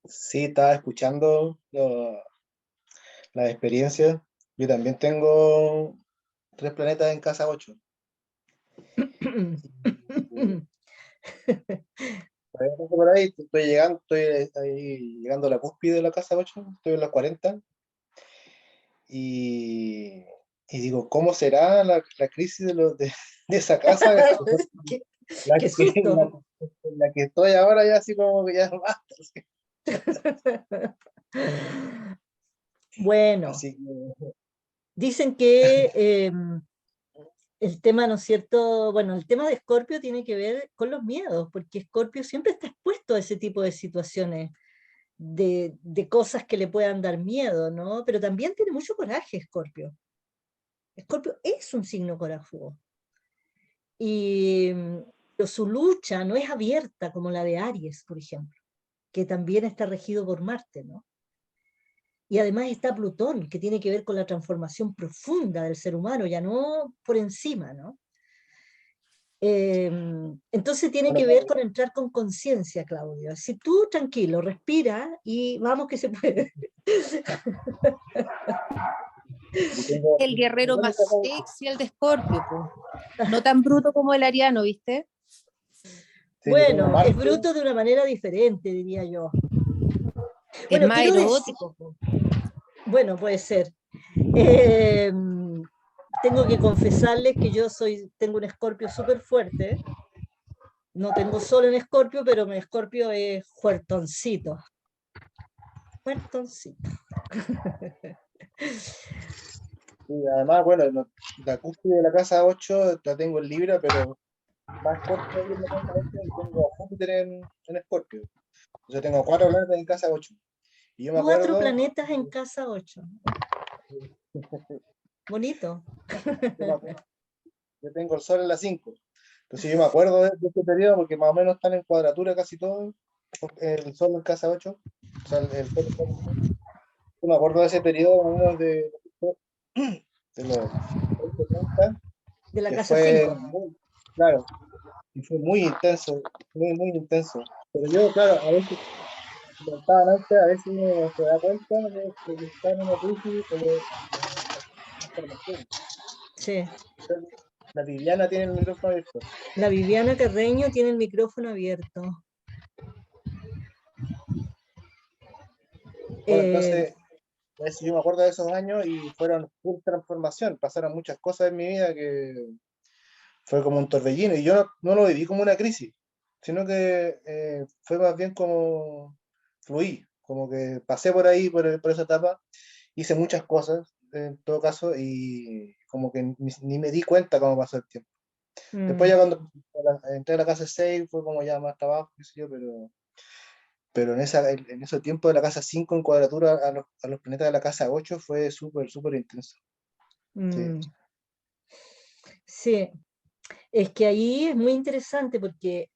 Sí, estaba escuchando las experiencias. Yo también tengo 3 planetas en casa 8. Por ahí estoy ahí llegando a la cúspide de la casa 8, estoy en los 40. Y digo, ¿cómo será la crisis de esa casa? qué, La qué que, susto. la que estoy ahora ya así como que ya basta. Bueno, Así que dicen que el tema, ¿no es cierto? Bueno, el tema de Escorpio tiene que ver con los miedos, porque Escorpio siempre está expuesto a ese tipo de situaciones, de cosas que le puedan dar miedo, ¿no? Pero también tiene mucho coraje Escorpio. Escorpio es un signo corajudo. Y pero su lucha no es abierta como la de Aries, por ejemplo, que también está regido por Marte, ¿no? Y además está Plutón, que tiene que ver con la transformación profunda del ser humano, ya no por encima, ¿no? Entonces tiene que ver bueno, con entrar con conciencia, Claudio. Si tú tranquilo, respira y vamos que se puede. yo tengo, El guerrero bueno, más sexy, el de Escorpio, po. No tan bruto como el ariano, ¿viste? sí, yo tengo Bueno, es Marte. bruto de una manera diferente, diría yo. Es Bueno, más quiero decir, erótico, po. bueno, puede ser. Eh, tengo que confesarles que yo tengo un Escorpio súper fuerte. No tengo sol en Escorpio, pero mi Escorpio es fuertoncito. Fuertoncito. Y además, bueno, la cúspide de la casa 8 la tengo en Libra, pero más corto ahí en la casa 8 y tengo a Júpiter en Escorpio. O sea, tengo 4 planetas en casa 8. Y yo me 4 acuerdo, planetas en casa 8. Bonito. yo tengo el Sol en la 5. Entonces yo me acuerdo de este periodo porque más o menos están en cuadratura casi todos. El Sol en casa 8. O sea, el Sol en casa 8. Yo me acuerdo de ese periodo más o menos de los 30, De la que casa fue 5. muy, claro, y fue muy intenso, muy intenso. Pero yo, claro, a veces, como estaban antes, a veces uno se da cuenta de que está en una crisis o de transformación. Sí. La Viviana tiene el micrófono abierto. La Viviana Carreño tiene el micrófono abierto. Bueno, entonces, yo me acuerdo de esos años y fueron full transformación. Pasaron muchas cosas en mi vida que fue como un torbellino y yo no lo viví como una crisis, sino que fue más bien como fluí, como que pasé por ahí, por esa etapa, hice muchas cosas en todo caso y como que ni me di cuenta cómo pasó el tiempo. Después ya cuando entré a la casa 6 fue como ya más trabajo, qué sé yo, pero en ese tiempo de la casa 5 en cuadratura a los planetas de la casa 8 fue súper intenso. Sí. Sí, es que ahí es muy interesante porque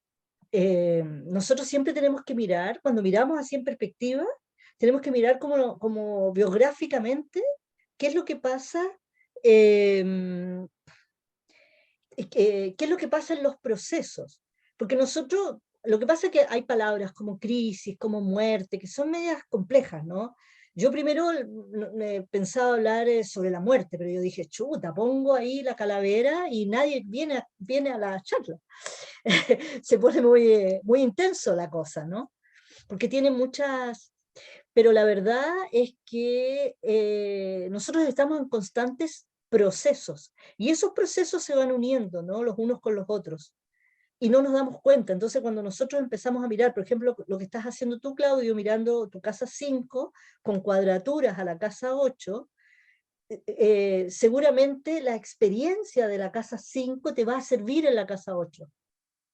nosotros siempre tenemos que mirar, cuando miramos así en perspectiva, tenemos que mirar como biográficamente qué es lo que pasa, eh, qué es lo que pasa en los procesos. Porque nosotros, lo que pasa es que hay palabras como crisis, como muerte, que son medias complejas, ¿no? Yo primero me pensaba hablar sobre la muerte, pero yo dije, chuta, pongo ahí la calavera y nadie viene a la charla. Se pone muy intenso la cosa, ¿no? Porque tiene muchas... Pero la verdad es que nosotros estamos en constantes procesos y esos procesos se van uniendo, ¿no? Los unos con los otros y no nos damos cuenta. Entonces, cuando nosotros empezamos a mirar, por ejemplo, lo que estás haciendo tú, Claudio, mirando tu casa 5 con cuadraturas a la casa 8, seguramente la experiencia de la casa 5 te va a servir en la casa 8.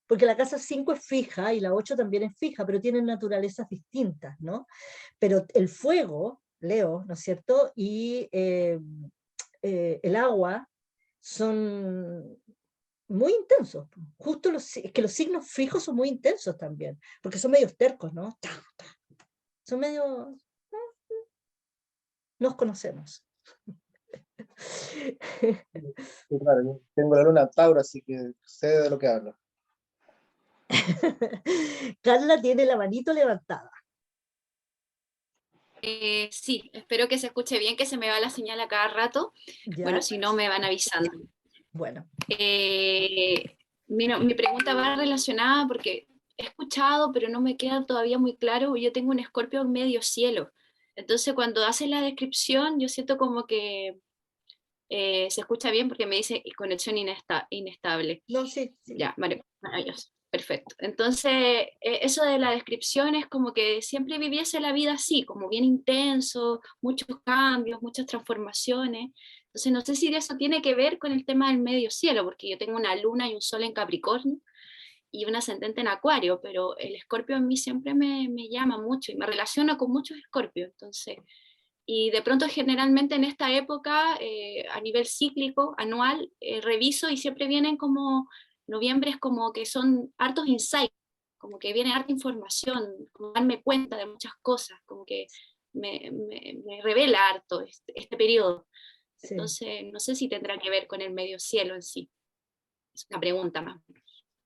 Porque la casa 5 es fija y la 8 también es fija, pero tienen naturalezas distintas, ¿no? Pero el fuego, Leo, ¿no es cierto? Y el agua son muy intensos. Justo es que los signos fijos son muy intensos también, porque son medios tercos, ¿no? Son medio... Nos conocemos. Sí, claro, yo tengo la luna en Tauro, así que sé de lo que hablo. Carla tiene la manito levantada. Sí, espero que se escuche bien, que se me va la señal a cada rato. ¿Ya? Bueno, si no, me van avisando. Bueno. Mi pregunta va relacionada porque he escuchado, pero no me queda todavía muy claro. Yo tengo un Escorpio en medio cielo. Entonces, cuando haces la descripción, yo siento como que se escucha bien porque me dice conexión inestable. No, sí. Ya, maravilloso. Perfecto. Entonces, eso de la descripción es como que siempre viviese la vida así, como bien intenso, muchos cambios, muchas transformaciones. Entonces, no sé si eso tiene que ver con el tema del medio cielo, porque yo tengo una luna y un sol en Capricornio y un ascendente en Acuario, pero el Escorpio en mí siempre me llama mucho y me relaciona con muchos Escorpios. Entonces, y de pronto generalmente en esta época, a nivel cíclico, anual, reviso y siempre vienen como, noviembre es como que son hartos insights, como que viene harta información, como darme cuenta de muchas cosas, como que me revela harto este periodo. Sí. Entonces, no sé si tendrá que ver con el medio cielo en sí. Es una pregunta más.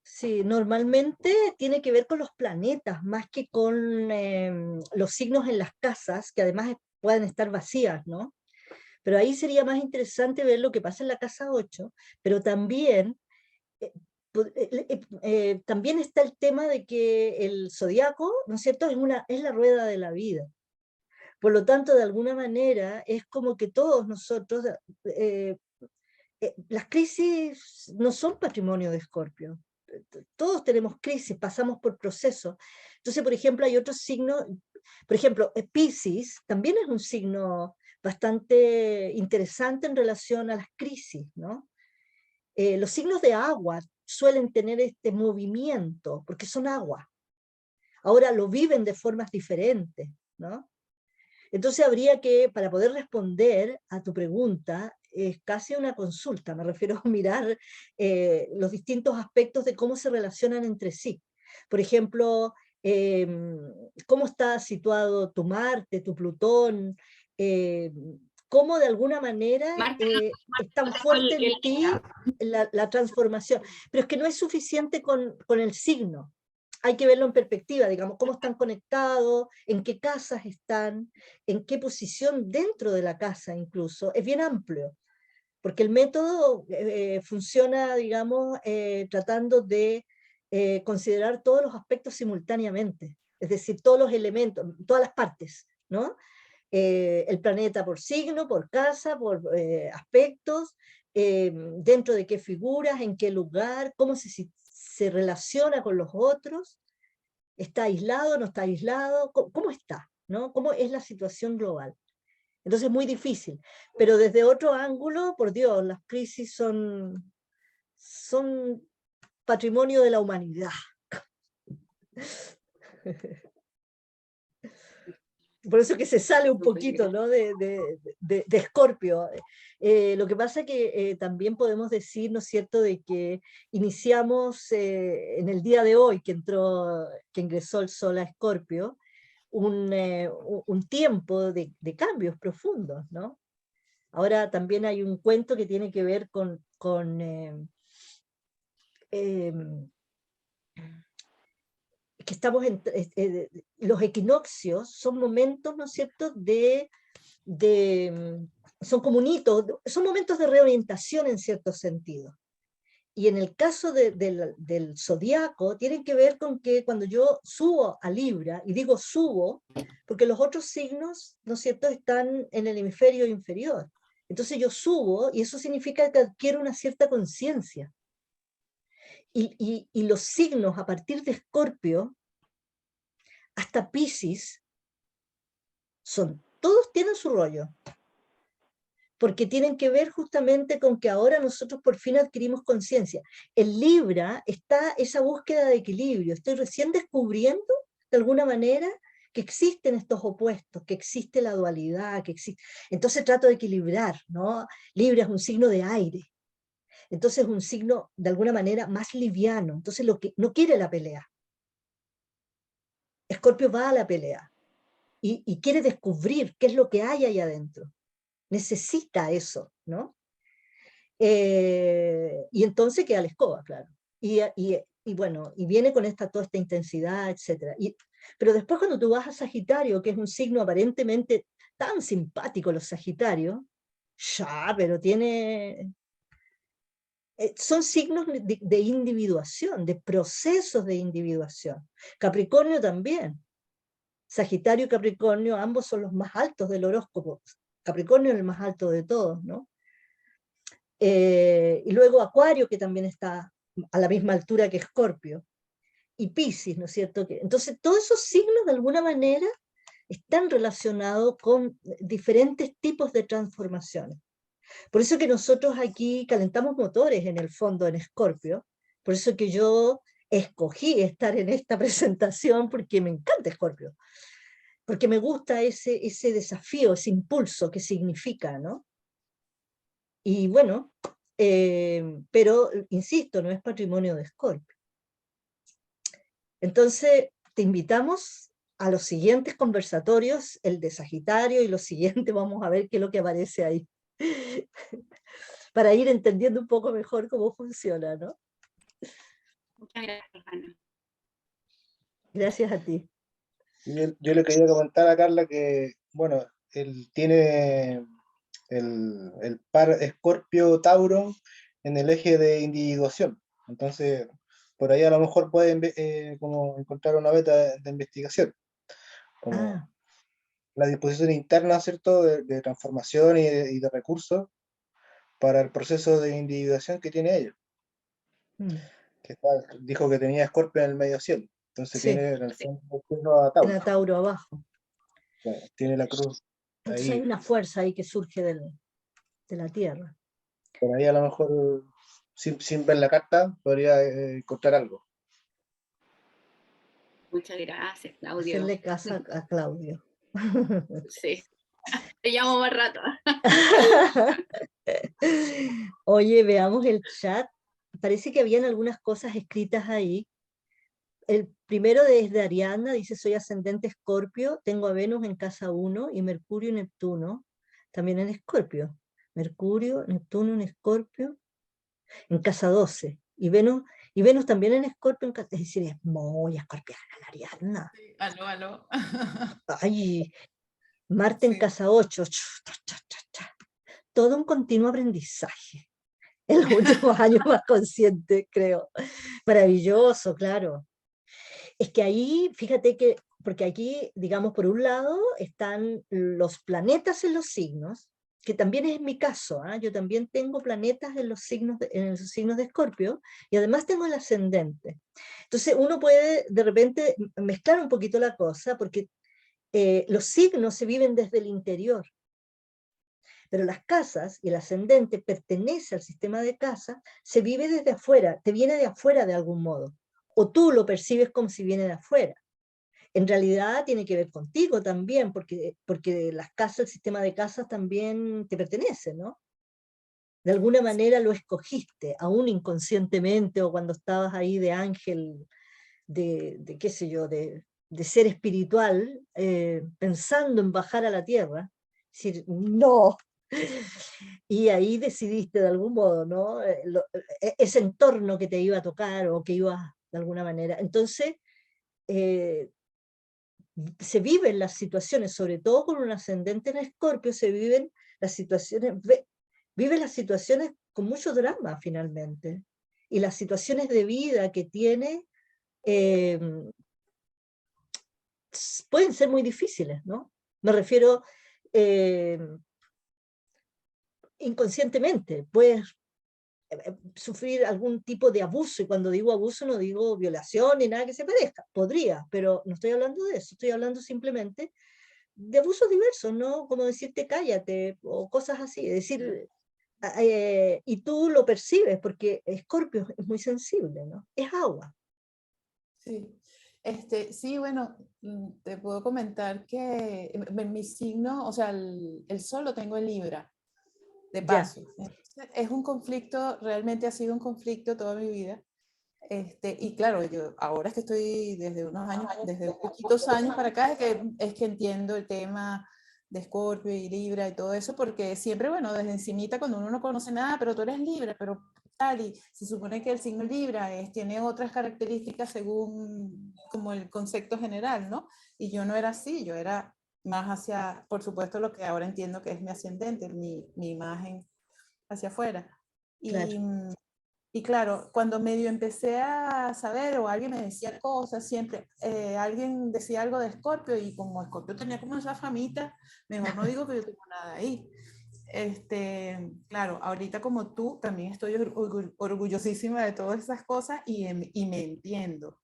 Sí, normalmente tiene que ver con los planetas, más que con los signos en las casas, que además pueden estar vacías, ¿no? Pero ahí sería más interesante ver lo que pasa en la casa 8, pero también, también está el tema de que el zodiaco, ¿no es cierto?, es la rueda de la vida. Por lo tanto, de alguna manera, es como que todos nosotros las crisis no son patrimonio de Escorpio. Todos tenemos crisis, pasamos por procesos. Entonces, por ejemplo, hay otros signos, por ejemplo, Piscis también es un signo bastante interesante en relación a las crisis, ¿no? Los signos de agua suelen tener este movimiento, porque son agua. Ahora lo viven de formas diferentes, ¿no? Entonces habría que, para poder responder a tu pregunta, es casi una consulta, me refiero a mirar los distintos aspectos de cómo se relacionan entre sí. Por ejemplo, cómo está situado tu Marte, tu Plutón, cómo de alguna manera Marta, es tan tengo fuerte en el ti la transformación. Pero es que no es suficiente con el signo. Hay que verlo en perspectiva, digamos, cómo están conectados, en qué casas están, en qué posición dentro de la casa incluso. Es bien amplio, porque el método funciona, digamos, tratando de considerar todos los aspectos simultáneamente, es decir, todos los elementos, todas las partes, ¿no? El planeta por signo, por casa, por aspectos, dentro de qué figuras, en qué lugar, cómo se relaciona con los otros, está aislado, no está aislado, cómo está, ¿no? ¿Cómo es la situación global? Entonces es muy difícil, pero desde otro ángulo, por Dios, las crisis son patrimonio de la humanidad. Por eso que se sale un poquito, ¿no? de Escorpio. Lo que pasa es que también podemos decir, ¿no es cierto?, de que iniciamos en el día de hoy, que ingresó el Sol a Escorpio, un tiempo de cambios profundos, ¿no? Ahora también hay un cuento que tiene que ver con que estamos los equinoccios son momentos, ¿no es cierto?, son como un hito, son momentos de reorientación en cierto sentido. Y en el caso del zodiaco, tienen que ver con que cuando yo subo a Libra, y digo subo, porque los otros signos, ¿no es cierto?, están en el hemisferio inferior. Entonces yo subo, y eso significa que adquiero una cierta conciencia. Y los signos a partir de Escorpio hasta Piscis, todos tienen su rollo, porque tienen que ver justamente con que ahora nosotros por fin adquirimos conciencia. En Libra está esa búsqueda de equilibrio, estoy recién descubriendo de alguna manera que existen estos opuestos, que existe la dualidad, que existe. Entonces trato de equilibrar, ¿no? Libra es un signo de aire, entonces es un signo de alguna manera más liviano, entonces lo que no quiere la pelea. Escorpio va a la pelea y quiere descubrir qué es lo que hay ahí adentro. Necesita eso, ¿no? Y entonces queda la escoba, claro. Y bueno, y viene con toda esta intensidad, etc. Pero después cuando tú vas a Sagitario, que es un signo aparentemente tan simpático los Sagitarios, ya, pero tiene... son signos de individuación, de procesos de individuación. Capricornio también. Sagitario y Capricornio, ambos son los más altos del horóscopo. Capricornio es el más alto de todos, ¿no? Y luego Acuario, que también está a la misma altura que Escorpio, y Piscis, ¿no es cierto? Entonces, todos esos signos, de alguna manera, están relacionados con diferentes tipos de transformaciones. Por eso que nosotros aquí calentamos motores, en el fondo, en Escorpio, por eso que yo escogí estar en esta presentación, porque me encanta Escorpio, porque me gusta ese desafío, ese impulso que significa, ¿no? Y bueno, pero insisto, no es patrimonio de Escorpio. Entonces, te invitamos a los siguientes conversatorios, el de Sagitario, y los siguientes vamos a ver qué es lo que aparece ahí, para ir entendiendo un poco mejor cómo funciona, ¿no? Muchas gracias, Ana. Gracias a ti. Yo le quería comentar a Carla que, bueno, él tiene el par Escorpio-Tauro en el eje de individuación. Entonces, por ahí a lo mejor pueden como encontrar una beta de investigación, como la disposición interna, ¿cierto?, de transformación y de recursos, para el proceso de individuación que tiene ella. Mm, Dijo que tenía Escorpio en el medio cielo, entonces sí, tiene en el fondo el signo a en Tauro, a Tauro abajo. claro, tiene la cruz Entonces hay ahí, una fuerza ahí que surge de la Tierra. por ahí a lo mejor sin ver la carta podría encontrar algo. Muchas gracias, Claudio. Hacerle caso a Claudio. Sí, te llamo más rato. Oye, veamos el chat. Parece que habían algunas cosas escritas ahí. El primero es de Ariana, dice, soy ascendente Escorpio, tengo a Venus en casa 1 y Mercurio y Neptuno también en Escorpio. Mercurio, Neptuno en Escorpio en casa 12. Y Venus también en Escorpio, es decir, es muy escorpiana la Ariana. Sí, aló, aló. Ay, Marte en Sí. casa 8. Todo un continuo aprendizaje. En los últimos años más consciente, creo. Maravilloso, claro. Es que ahí, fíjate que, porque aquí, digamos, por un lado están los planetas en los signos, que también es mi caso, ¿ah? Yo también tengo planetas en los signos de Escorpio, y además tengo el ascendente. Entonces uno puede de repente mezclar un poquito la cosa, porque los signos se viven desde el interior, pero las casas y el ascendente pertenece al sistema de casas, se vive desde afuera, te viene de afuera de algún modo, o tú lo percibes como si viene de afuera. En realidad tiene que ver contigo también, porque las casas, el sistema de casas también te pertenece, ¿no? De alguna manera lo escogiste, aún inconscientemente, o cuando estabas ahí de ángel, de qué sé yo, de ser espiritual, pensando en bajar a la tierra, decir, no, y ahí decidiste de algún modo, ¿no? Ese entorno que te iba a tocar o que iba de alguna manera. Entonces, se viven las situaciones, sobre todo con un ascendente en Escorpio, se viven las situaciones, vive las situaciones con mucho drama finalmente. Y las situaciones de vida que tiene eh, pueden ser muy difíciles, ¿no? Me refiero inconscientemente, puedes sufrir algún tipo de abuso, y cuando digo abuso no digo violación ni nada que se parezca, podría, pero no estoy hablando de eso, estoy hablando simplemente de abusos diversos, ¿no? Como decirte cállate o cosas así, es decir, y tú lo percibes porque Escorpio es muy sensible, ¿no? Es agua. Sí. Sí, bueno, te puedo comentar que en mi signo, o sea, el sol lo tengo en Libra, de Ya, paso. Entonces, es un conflicto, realmente ha sido un conflicto toda mi vida. Y claro, yo ahora es que estoy desde unos años, desde poquitos años para acá, es que entiendo el tema de Escorpio y Libra y todo eso, porque siempre, bueno, desde encimita cuando uno no conoce nada, pero tú eres Libra, pero tal, y se supone que el signo Libra tiene otras características según como el concepto general, ¿no? Y yo no era así, yo era más hacia, por supuesto, lo que ahora entiendo que es mi ascendente, mi imagen hacia afuera. claro. Y claro, cuando medio empecé a saber o alguien me decía cosas, siempre alguien decía algo de Escorpio y como Escorpio tenía como esa famita, mejor no digo que yo tengo nada ahí. Claro, ahorita como tú también estoy orgullosísima de todas esas cosas y me entiendo.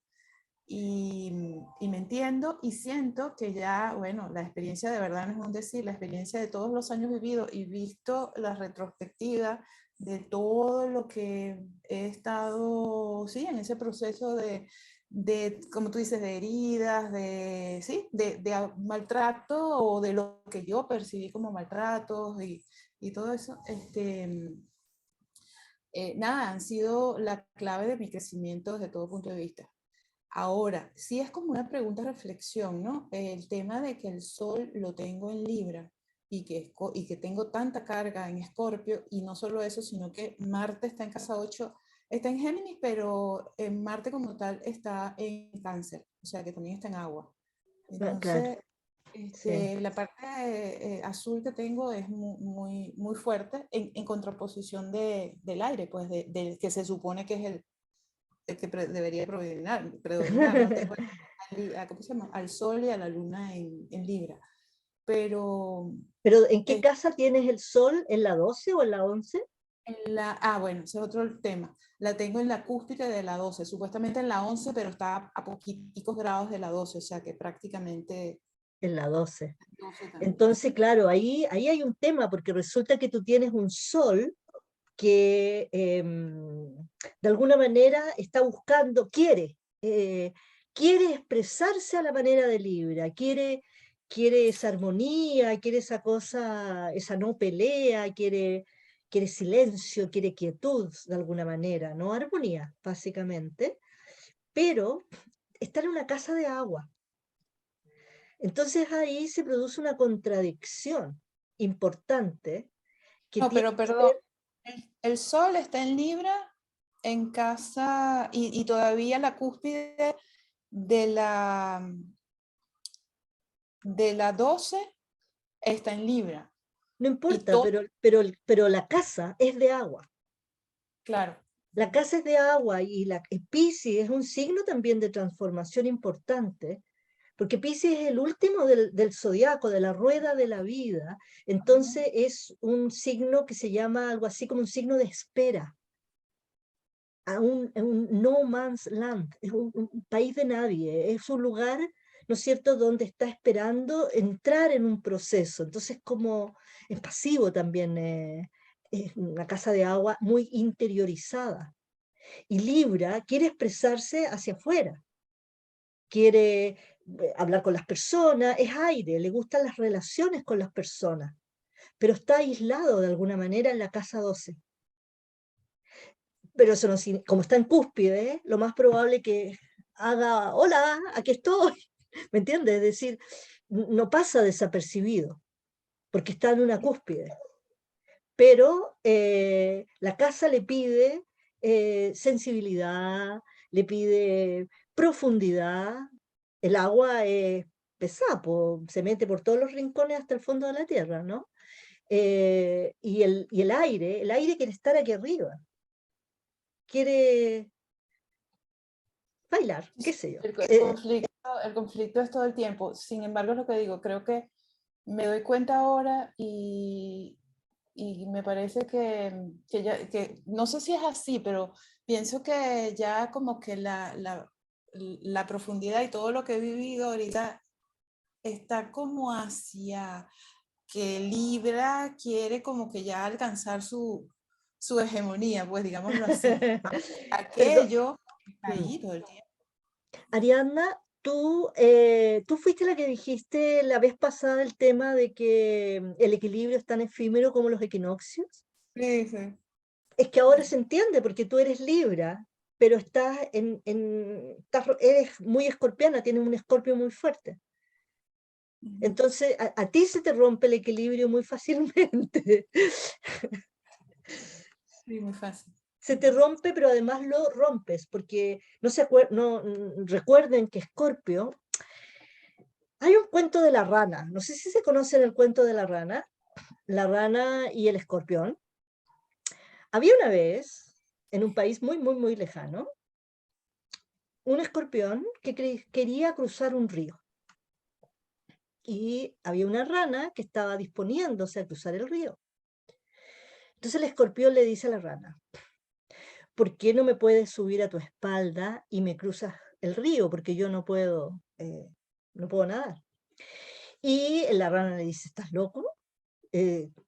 Y me entiendo y siento que ya, bueno, la experiencia de verdad no es un decir, la experiencia de todos los años vividos y visto la retrospectiva de todo lo que he estado, sí, en ese proceso como tú dices, de heridas, sí, de maltrato o de lo que yo percibí como maltratos y todo eso, nada, han sido la clave de mi crecimiento desde todo punto de vista. Ahora, sí es como una pregunta reflexión, ¿no? El tema de que el sol lo tengo en Libra y que tengo tanta carga en Escorpio, y no solo eso, sino que Marte está en casa 8, está en Géminis, pero en Marte como tal está en Cáncer, o sea que también está en agua. Claro, Entonces, sí. la parte azul que tengo es muy fuerte en contraposición del aire, pues del que se supone que es el que debería predominar, ¿no? Tengo ¿cómo se llama? Al Sol y a la Luna en Libra. Pero Pero ¿en qué eh, casa tienes el sol? ¿En la 12 o en la 11? Bueno, ese es otro tema. La tengo en la cúspide de la 12, supuestamente en la 11, pero está a poquiticos grados de la 12, o sea que prácticamente En la 12. 12 también. Entonces, claro, ahí hay un tema, porque resulta que tú tienes un sol que de alguna manera está buscando, quiere expresarse a la manera de Libra, quiere esa armonía, quiere esa cosa, esa no pelea, quiere silencio, quiere quietud de alguna manera, no armonía, básicamente, pero está en una casa de agua. Entonces ahí se produce una contradicción importante que No, tiene pero que perdón, ver. el Sol está en Libra en casa y todavía la cúspide de la 12 está en Libra. No Y importa, todo, pero la casa es de agua. claro. La casa es de agua y Piscis es un signo también de transformación importante, porque Piscis es el último del zodiaco, de la rueda de la vida. Entonces es un signo que se llama algo así como un signo de espera, a un no man's land, es un país de nadie, es un lugar, ¿no es cierto?, donde está esperando entrar en un proceso. Entonces como es pasivo también, es una casa de agua muy interiorizada. Y Libra quiere expresarse hacia afuera, quiere hablar con las personas, es aire, le gustan las relaciones con las personas, pero está aislado de alguna manera en la casa 12. Pero eso no, como está en cúspide, lo más probable que haga, hola, aquí estoy, ¿me entiendes? Es decir, no pasa desapercibido, porque está en una cúspide. Pero la casa le pide sensibilidad, le pide profundidad. El agua es pesada, se mete por todos los rincones hasta el fondo de la tierra, ¿no? Y el aire quiere estar aquí arriba, quiere bailar, qué sé yo. El conflicto es todo el tiempo. Sin embargo, es lo que digo, creo que me doy cuenta ahora y me parece que no sé si es así, pero pienso que ya como que la profundidad y todo lo que he vivido ahorita está como hacia que Libra quiere como que ya alcanzar su hegemonía, pues digámoslo así. Perdón. Aquello está ahí todo el tiempo. Ariadna, tú fuiste la que dijiste la vez pasada el tema de que el equilibrio es tan efímero como los equinoccios. Sí, sí. Es que ahora se entiende porque tú eres Libra, pero eres muy escorpiana, tienes un escorpio muy fuerte. Entonces a ti se te rompe el equilibrio muy fácilmente. Sí, muy fácil. Se te rompe, pero además lo rompes, porque recuerden que Escorpio, hay un cuento de la rana, no sé si se conocen el cuento de la rana y el escorpión. Había una vez, en un país muy, muy, muy lejano, un escorpión que quería cruzar un río. Y había una rana que estaba disponiéndose a cruzar el río. Entonces el escorpión le dice a la rana, ¿por qué no me puedes subir a tu espalda y me cruzas el río? Porque yo no puedo nadar. Y la rana le dice, ¿estás loco?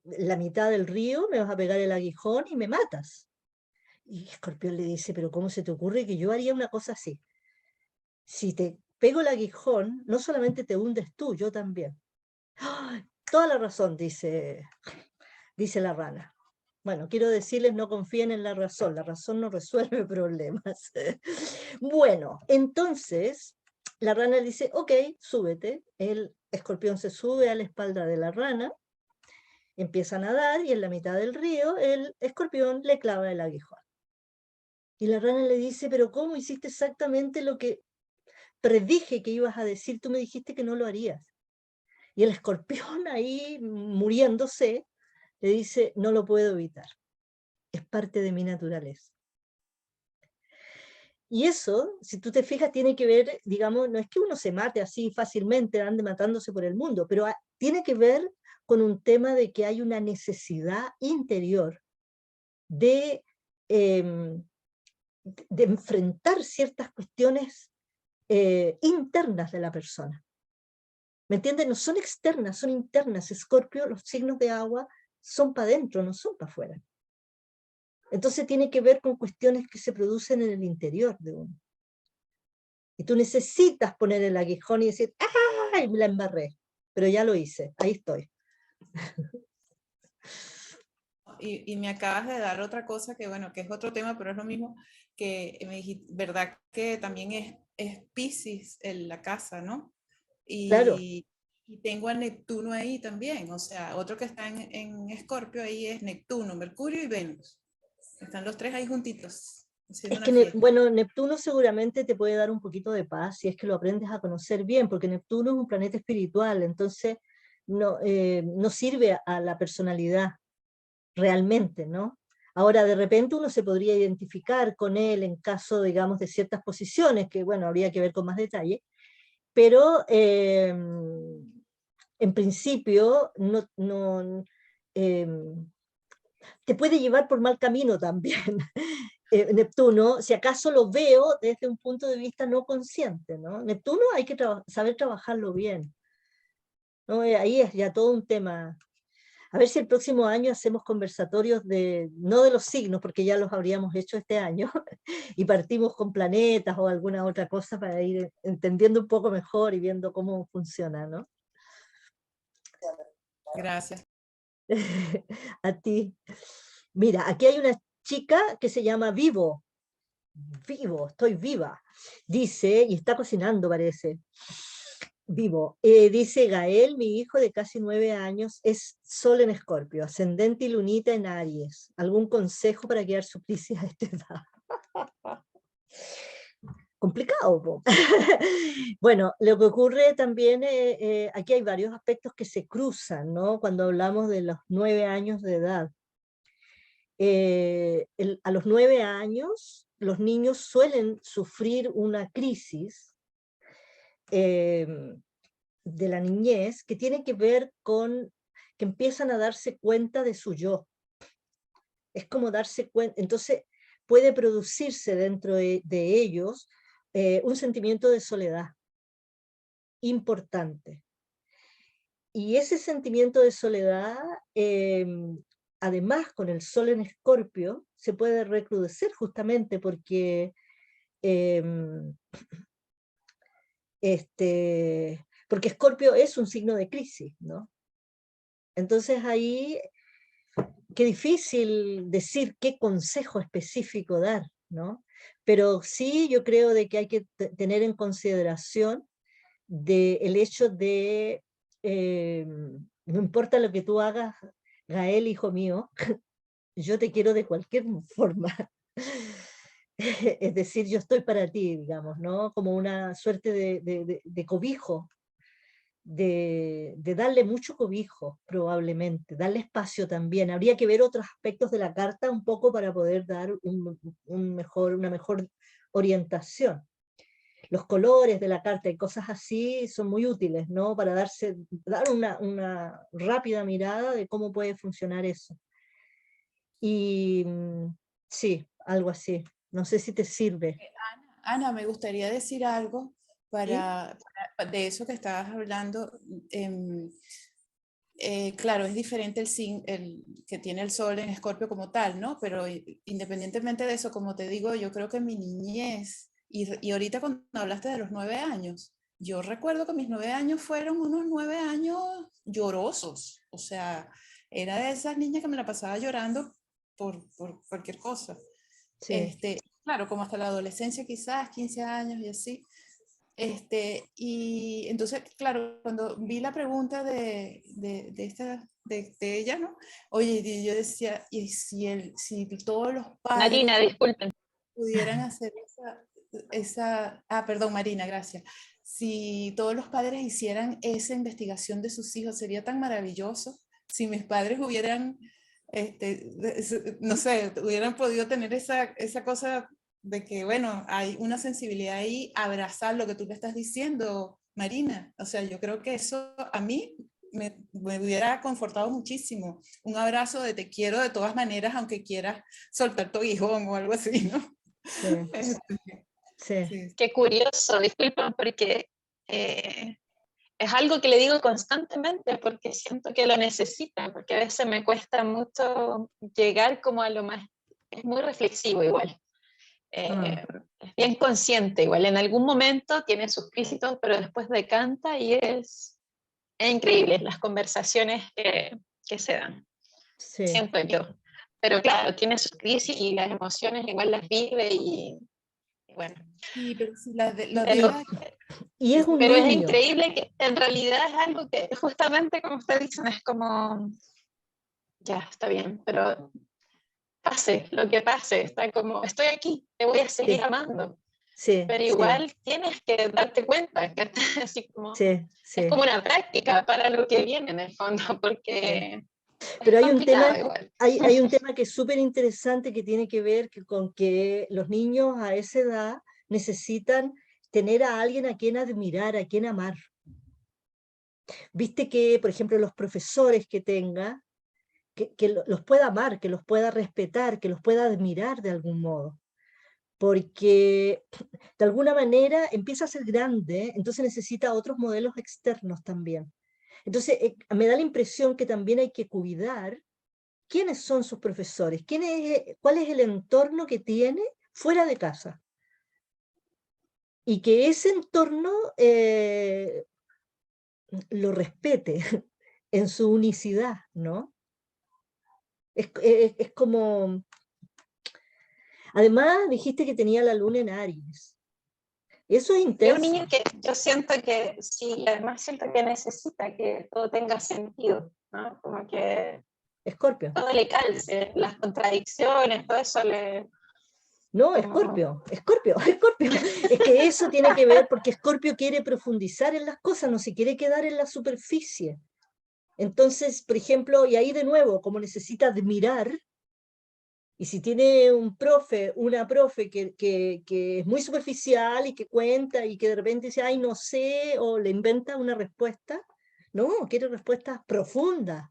La mitad del río me vas a pegar el aguijón y me matas. Y Escorpión le dice, pero ¿cómo se te ocurre que yo haría una cosa así? Si te pego el aguijón, no solamente te hundes tú, yo también. ¡Ah! Toda la razón, dice la rana. Bueno, quiero decirles, no confíen en la razón no resuelve problemas. Bueno, entonces la rana le dice, ok, súbete. El escorpión se sube a la espalda de la rana, empieza a nadar y en la mitad del río el escorpión le clava el aguijón. Y la rana le dice, pero ¿cómo hiciste exactamente lo que predije que ibas a decir? Tú me dijiste que no lo harías. Y el escorpión ahí, muriéndose, le dice, no lo puedo evitar. Es parte de mi naturaleza. Y eso, si tú te fijas, tiene que ver, digamos, no es que uno se mate así fácilmente, ande matándose por el mundo, pero tiene que ver con un tema de que hay una necesidad interior de, em, de enfrentar ciertas cuestiones internas de la persona. ¿Me entienden? No son externas, son internas. Escorpio, los signos de agua son para adentro, no son para afuera. Entonces tiene que ver con cuestiones que se producen en el interior de uno. Y tú necesitas poner el aguijón y decir, ¡ay! Me la embarré. Pero ya lo hice, ahí estoy. Y me acabas de dar otra cosa que, bueno, que es otro tema, pero es lo mismo, que me dijiste, ¿verdad? Que también es Piscis en la casa, ¿no? Claro. Y tengo a Neptuno ahí también, o sea, otro que está en Escorpio ahí es Neptuno, Mercurio y Venus. Están los tres ahí juntitos, haciendo Es una que, fiesta. bueno, Neptuno seguramente te puede dar un poquito de paz si es que lo aprendes a conocer bien, porque Neptuno es un planeta espiritual, entonces no sirve a la personalidad realmente, ¿no? Ahora, de repente uno se podría identificar con él en caso, digamos, de ciertas posiciones, que, bueno, habría que ver con más detalle, pero en principio te puede llevar por mal camino también. Neptuno, si acaso lo veo desde un punto de vista no consciente, ¿no? Neptuno hay que saber trabajarlo bien, ¿no? Ahí es ya todo un tema. A ver si el próximo año hacemos conversatorios no de los signos, porque ya los habríamos hecho este año, y partimos con planetas o alguna otra cosa para ir entendiendo un poco mejor y viendo cómo funciona, ¿no? Gracias. A ti. Mira, aquí hay una chica que se llama Vivo. Vivo, estoy viva. Dice, y está cocinando parece. Vivo. Dice Gael, mi hijo de casi 9 años, es Sol en Escorpio, ascendente y lunita en Aries. ¿Algún consejo para guiar su crisis a esta edad? Complicado, po. Bueno, lo que ocurre también, aquí hay varios aspectos que se cruzan, ¿no? Cuando hablamos de los 9 años de edad. A los 9 años, los niños suelen sufrir una crisis de la niñez que tiene que ver con que empiezan a darse cuenta de su yo. Es como darse cuenta, entonces puede producirse dentro de ellos un sentimiento de soledad importante. Y ese sentimiento de soledad, además con el Sol en Escorpio, se puede recrudecer justamente porque porque Escorpio es un signo de crisis, ¿no? Entonces ahí, qué difícil decir qué consejo específico dar, ¿no? Pero sí yo creo de que hay que tener en consideración el hecho de, no importa lo que tú hagas, Gael, hijo mío, yo te quiero de cualquier forma. Es decir, yo estoy para ti, digamos, ¿no? Como una suerte de cobijo, de darle mucho cobijo, probablemente, darle espacio también. Habría que ver otros aspectos de la carta un poco para poder dar una mejor orientación. Los colores de la carta y cosas así son muy útiles, ¿no? Para dar una rápida mirada de cómo puede funcionar eso. Y sí, algo así. No sé si te sirve. Ana, me gustaría decir algo ¿Sí? de eso que estabas hablando. Claro, es diferente el que tiene el Sol en Escorpio como tal, ¿no? Pero independientemente de eso, como te digo, yo creo que mi niñez, y ahorita cuando hablaste de los 9 años, yo recuerdo que mis 9 años fueron unos 9 años llorosos, o sea, era de esas niñas que me la pasaba llorando por cualquier cosa. Sí. Claro, como hasta la adolescencia quizás, 15 años y así. Y entonces, claro, cuando vi la pregunta de ella, ¿no? Oye, y yo decía, ¿y si todos los padres Marina, disculpen. pudieran hacer perdón, Marina, gracias. Si todos los padres hicieran esa investigación de sus hijos, sería tan maravilloso. Si mis padres hubieran, no sé, hubieran podido tener esa cosa de que, bueno, hay una sensibilidad ahí, abrazar lo que tú le estás diciendo, Marina. O sea, yo creo que eso a mí me hubiera confortado muchísimo. Un abrazo de te quiero de todas maneras, aunque quieras soltar tu aguijón o algo así, ¿no? Sí, sí. Sí. Qué curioso, disculpa, porque es algo que le digo constantemente porque siento que lo necesita, porque a veces me cuesta mucho llegar como a lo más, es muy reflexivo igual, es bien consciente igual, en algún momento tiene sus crisis, pero después decanta y es increíble las conversaciones que se dan, Sí. siento yo. Pero claro, tiene sus crisis y las emociones igual las vive y bueno. Sí, pero si lo Pero, dejas... Y es un pero es niño. increíble que en realidad es algo que justamente como ustedes dicen, es como, ya, está bien, pero pase lo que pase, está como, estoy aquí, te voy a seguir Sí, amando. sí, Pero sí, igual tienes que darte cuenta que así como, sí, es sí, como una práctica para lo que viene en el fondo, sí. porque es Pero hay un tema, complicado igual. hay un tema que es súper interesante que tiene que ver con que los niños a esa edad necesitan tener a alguien a quien admirar, a quien amar. Viste que, por ejemplo, los profesores que tenga, que los pueda amar, que los pueda respetar, que los pueda admirar de algún modo. Porque de alguna manera empieza a ser grande, entonces necesita otros modelos externos también. Entonces, me da la impresión que también hay que cuidar quiénes son sus profesores, cuál es el entorno que tiene fuera de casa. Y que ese entorno lo respete en su unicidad, ¿no? Es como... Además, dijiste que tenía la luna en Aries. Eso es Es un intenso. niño que yo siento que sí, además siento que necesita que todo tenga sentido, ¿no? Como que Escorpio. todo le calce, las contradicciones, todo eso le... No, Como... Escorpio. Es que eso tiene que ver porque Escorpio quiere profundizar en las cosas, no se quiere quedar en la superficie. Entonces, por ejemplo, y ahí de nuevo, como necesita admirar, y si tiene un profe, una profe que es muy superficial y que cuenta y que de repente dice, ay, no sé, o le inventa una respuesta, no, quiere respuestas profundas,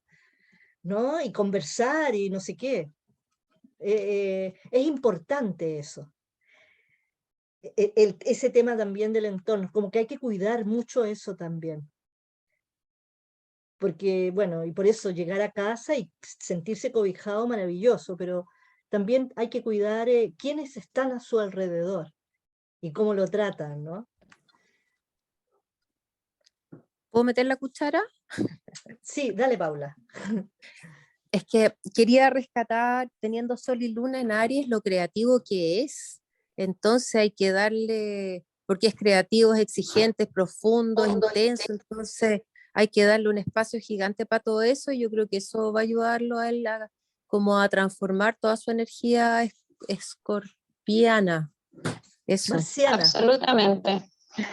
¿no? Y conversar y no sé qué. Es importante eso. Ese tema también del entorno, como que hay que cuidar mucho eso también. Porque, bueno, y por eso llegar a casa y sentirse cobijado, maravilloso, pero también hay que cuidar quiénes están a su alrededor y cómo lo tratan, ¿no? ¿Puedo meter la cuchara? Sí, dale, Paula. Es que quería rescatar, teniendo Sol y Luna en Aries, lo creativo que es. Entonces hay que darle, porque es creativo, es exigente, es profundo, es intenso, entonces hay que darle un espacio gigante para todo eso y yo creo que eso va a ayudarlo a él como a transformar toda su energía escorpiana. Eso, Marciana. Absolutamente,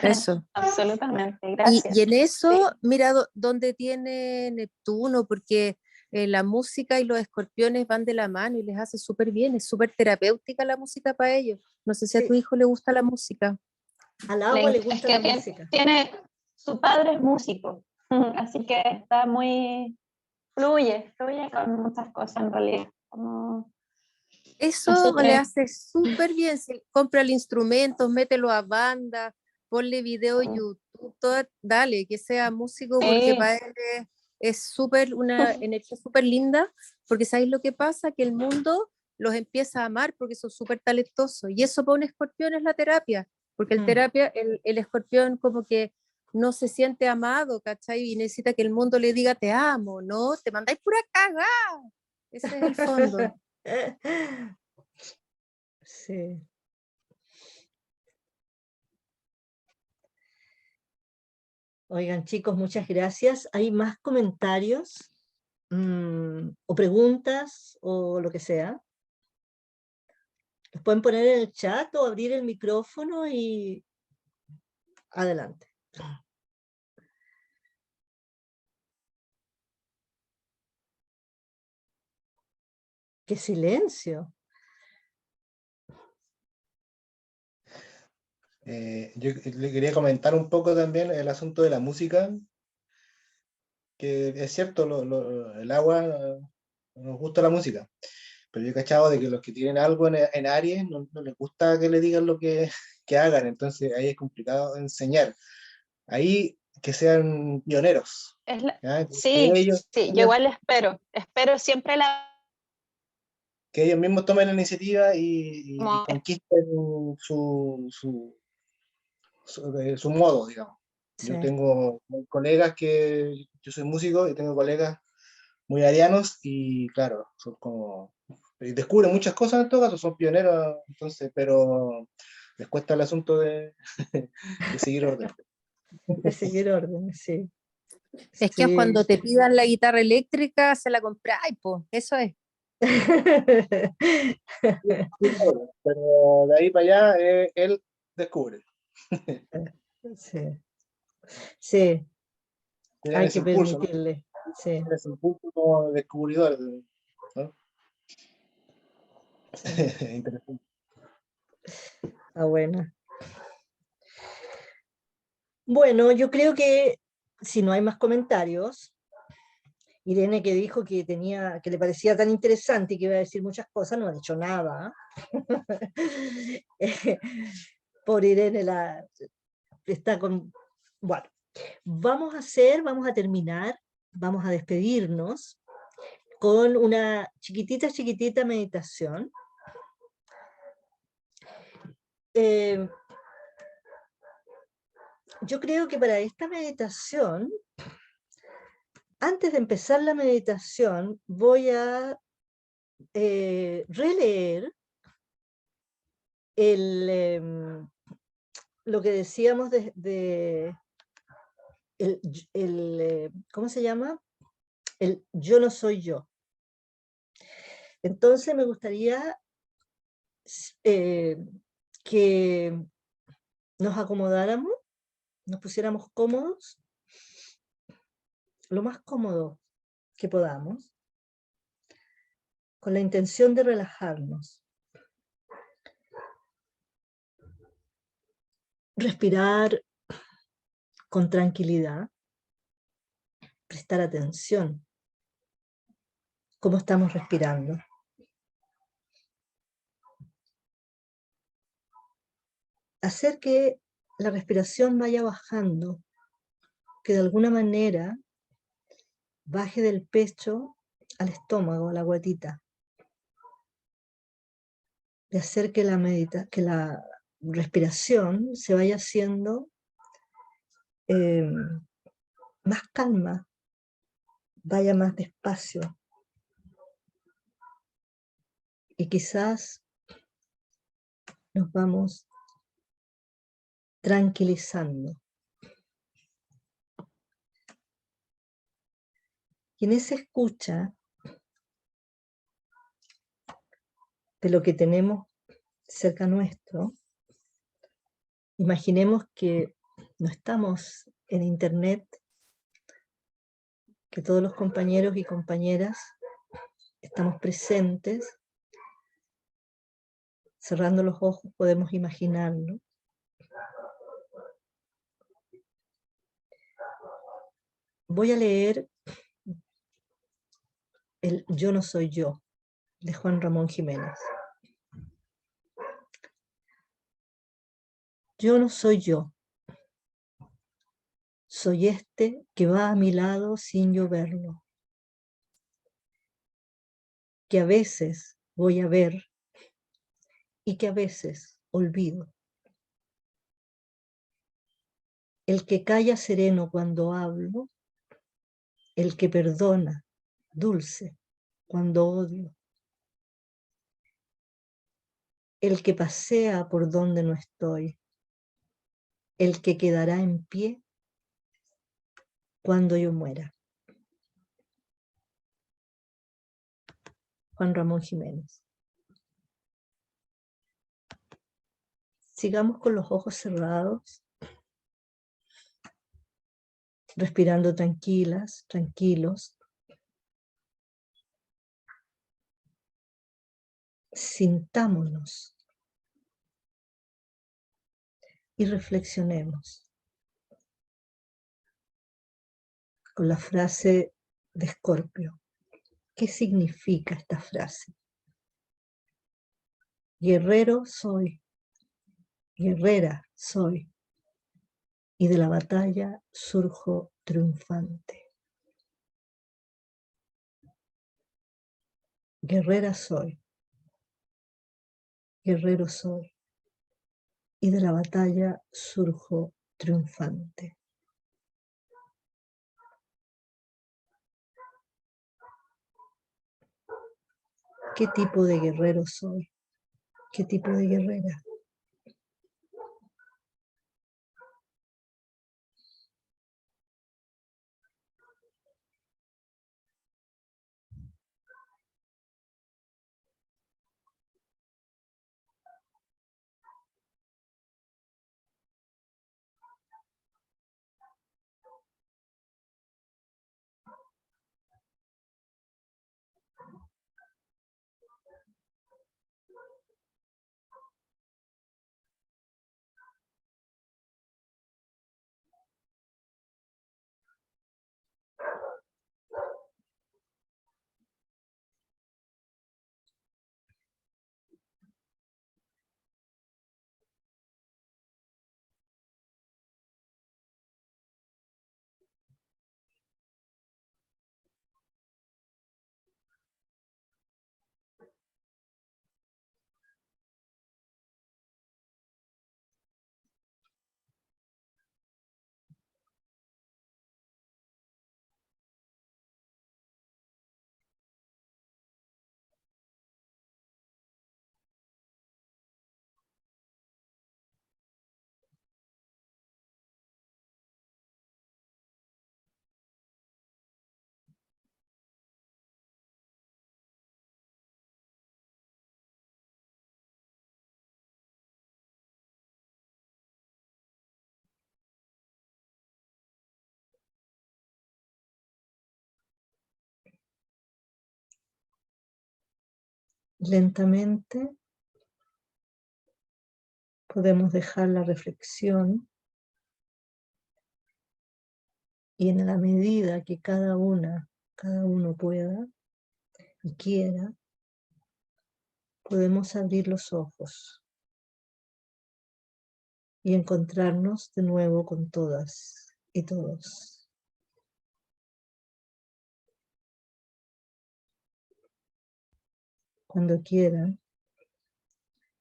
eso. absolutamente, Y gracias. en eso, mira donde tiene Neptuno, porque la música y los escorpiones van de la mano y les hace súper bien, es súper terapéutica la música para ellos. No sé si a tu Sí, hijo le gusta la música. al agua le Es gusta que la música. su padre es músico, así que está muy, fluye con muchas cosas en realidad. Así Eso le que hace súper bien, si compra el instrumento, mételo a banda, ponle video YouTube, dale, que sea músico porque sí, para él es súper una energía súper linda, porque ¿sabéis lo que pasa? Que el mundo los empieza a amar porque son súper talentosos y eso para un escorpión es la terapia, porque el escorpión como que no se siente amado, ¿cachai? Y necesita que el mundo le diga te amo, ¿no? Te mandáis pura cagada. Ese es el fondo. Sí. Oigan, chicos, muchas gracias. ¿Hay más comentarios o preguntas o lo que sea? Los pueden poner en el chat o abrir el micrófono y adelante. ¡Qué silencio! Yo le quería comentar un poco también el asunto de la música. que es cierto, el agua nos gusta la música, pero yo he cachado de que los que tienen algo en Aries no les gusta que le digan lo que hagan, entonces ahí es complicado enseñar. Ahí que sean pioneros, Es ¿ya? sí, sí, yo igual espero siempre Que ellos mismos tomen la iniciativa y como conquisten su modo, digamos. Sí. Yo tengo colegas que, yo soy músico y tengo colegas muy arianos y claro, son como, descubren muchas cosas en todo caso, son pioneros, entonces, pero les cuesta el asunto de seguir orden. De seguir órdenes, sí. Es que Sí. cuando te pidan la guitarra eléctrica, se la compráis, pues, eso es. Pero de ahí para allá, él descubre. Sí, sí, Tienen hay ese que impulso, ¿no? permitirle. Sí, Tienen ese impulso como descubridor, ¿no? sí, Interesante. está buena. Bueno, yo creo que si no hay más comentarios, Irene que dijo que tenía, que le parecía tan interesante y que iba a decir muchas cosas, no ha dicho nada. Por Irene está con. Bueno, vamos a terminar, vamos a despedirnos con una chiquitita meditación. Yo creo que para esta meditación, antes de empezar la meditación, voy a releer lo que decíamos ¿cómo se llama? El yo no soy yo. Entonces me gustaría que nos acomodáramos, nos pusiéramos cómodos, lo más cómodo que podamos, con la intención de relajarnos. Respirar con tranquilidad, prestar atención cómo estamos respirando. Hacer que la respiración vaya bajando, que de alguna manera baje del pecho al estómago, a la guatita. De hacer que la respiración se vaya haciendo más calma, vaya más despacio. Y quizás nos vamos tranquilizando. Y en esa escucha de lo que tenemos cerca nuestro, imaginemos que no estamos en internet, que todos los compañeros y compañeras estamos presentes. Cerrando los ojos podemos imaginarlo. Voy a leer el Yo no soy yo, de Juan Ramón Jiménez. Yo no soy yo. Soy este que va a mi lado sin yo verlo. Que a veces voy a ver y que a veces olvido. El que calla sereno cuando hablo, el que perdona, dulce, cuando odio. El que pasea por donde no estoy, el que quedará en pie cuando yo muera. Juan Ramón Jiménez. Sigamos con los ojos cerrados, respirando tranquilas, tranquilos. Sintámonos y reflexionemos. con la frase de Escorpio. ¿Qué significa esta frase? Guerrero soy, guerrera soy, y de la batalla surjo triunfante. Guerrera soy, guerrero soy, y de la batalla surjo triunfante. ¿Qué tipo de guerrero soy? ¿Qué tipo de guerrera? Lentamente podemos dejar la reflexión y en la medida que cada uno pueda y quiera, podemos abrir los ojos y encontrarnos de nuevo con todas y todos. Cuando quieran,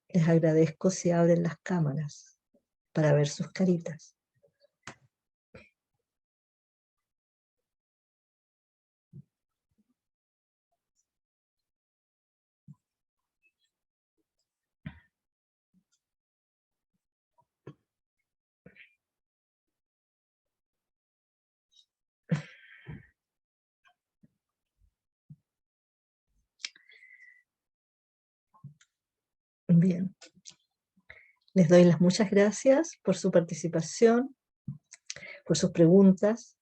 les agradezco si abren las cámaras para ver sus caritas. Bien. Les doy las muchas gracias por su participación, por sus preguntas.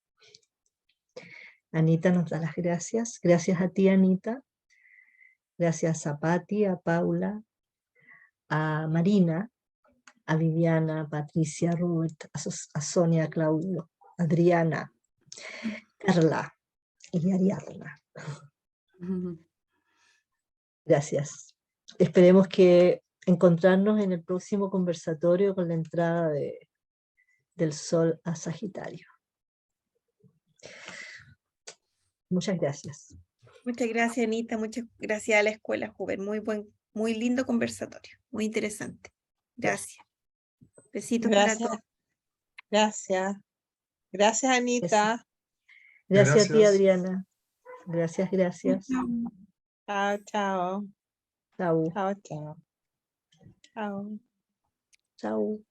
Anita nos da las gracias. Gracias a ti, Anita. Gracias a Patti, a Paula, a Marina, a Viviana, a Patricia, a Robert, a Sonia, a Claudio, a Adriana, Carla y Ariadna. Gracias. Esperemos que encontrarnos en el próximo conversatorio con la entrada del Sol a Sagitario. Muchas gracias. Muchas gracias, Anita. Muchas gracias a la Escuela Hoover. Muy lindo conversatorio. Muy interesante. Gracias. Besitos para todos. Gracias. Gracias, Anita. Gracias a ti, Gracias. Adriana. Gracias. Chao, chao. Chau. Chao, chao. Chao. Chau.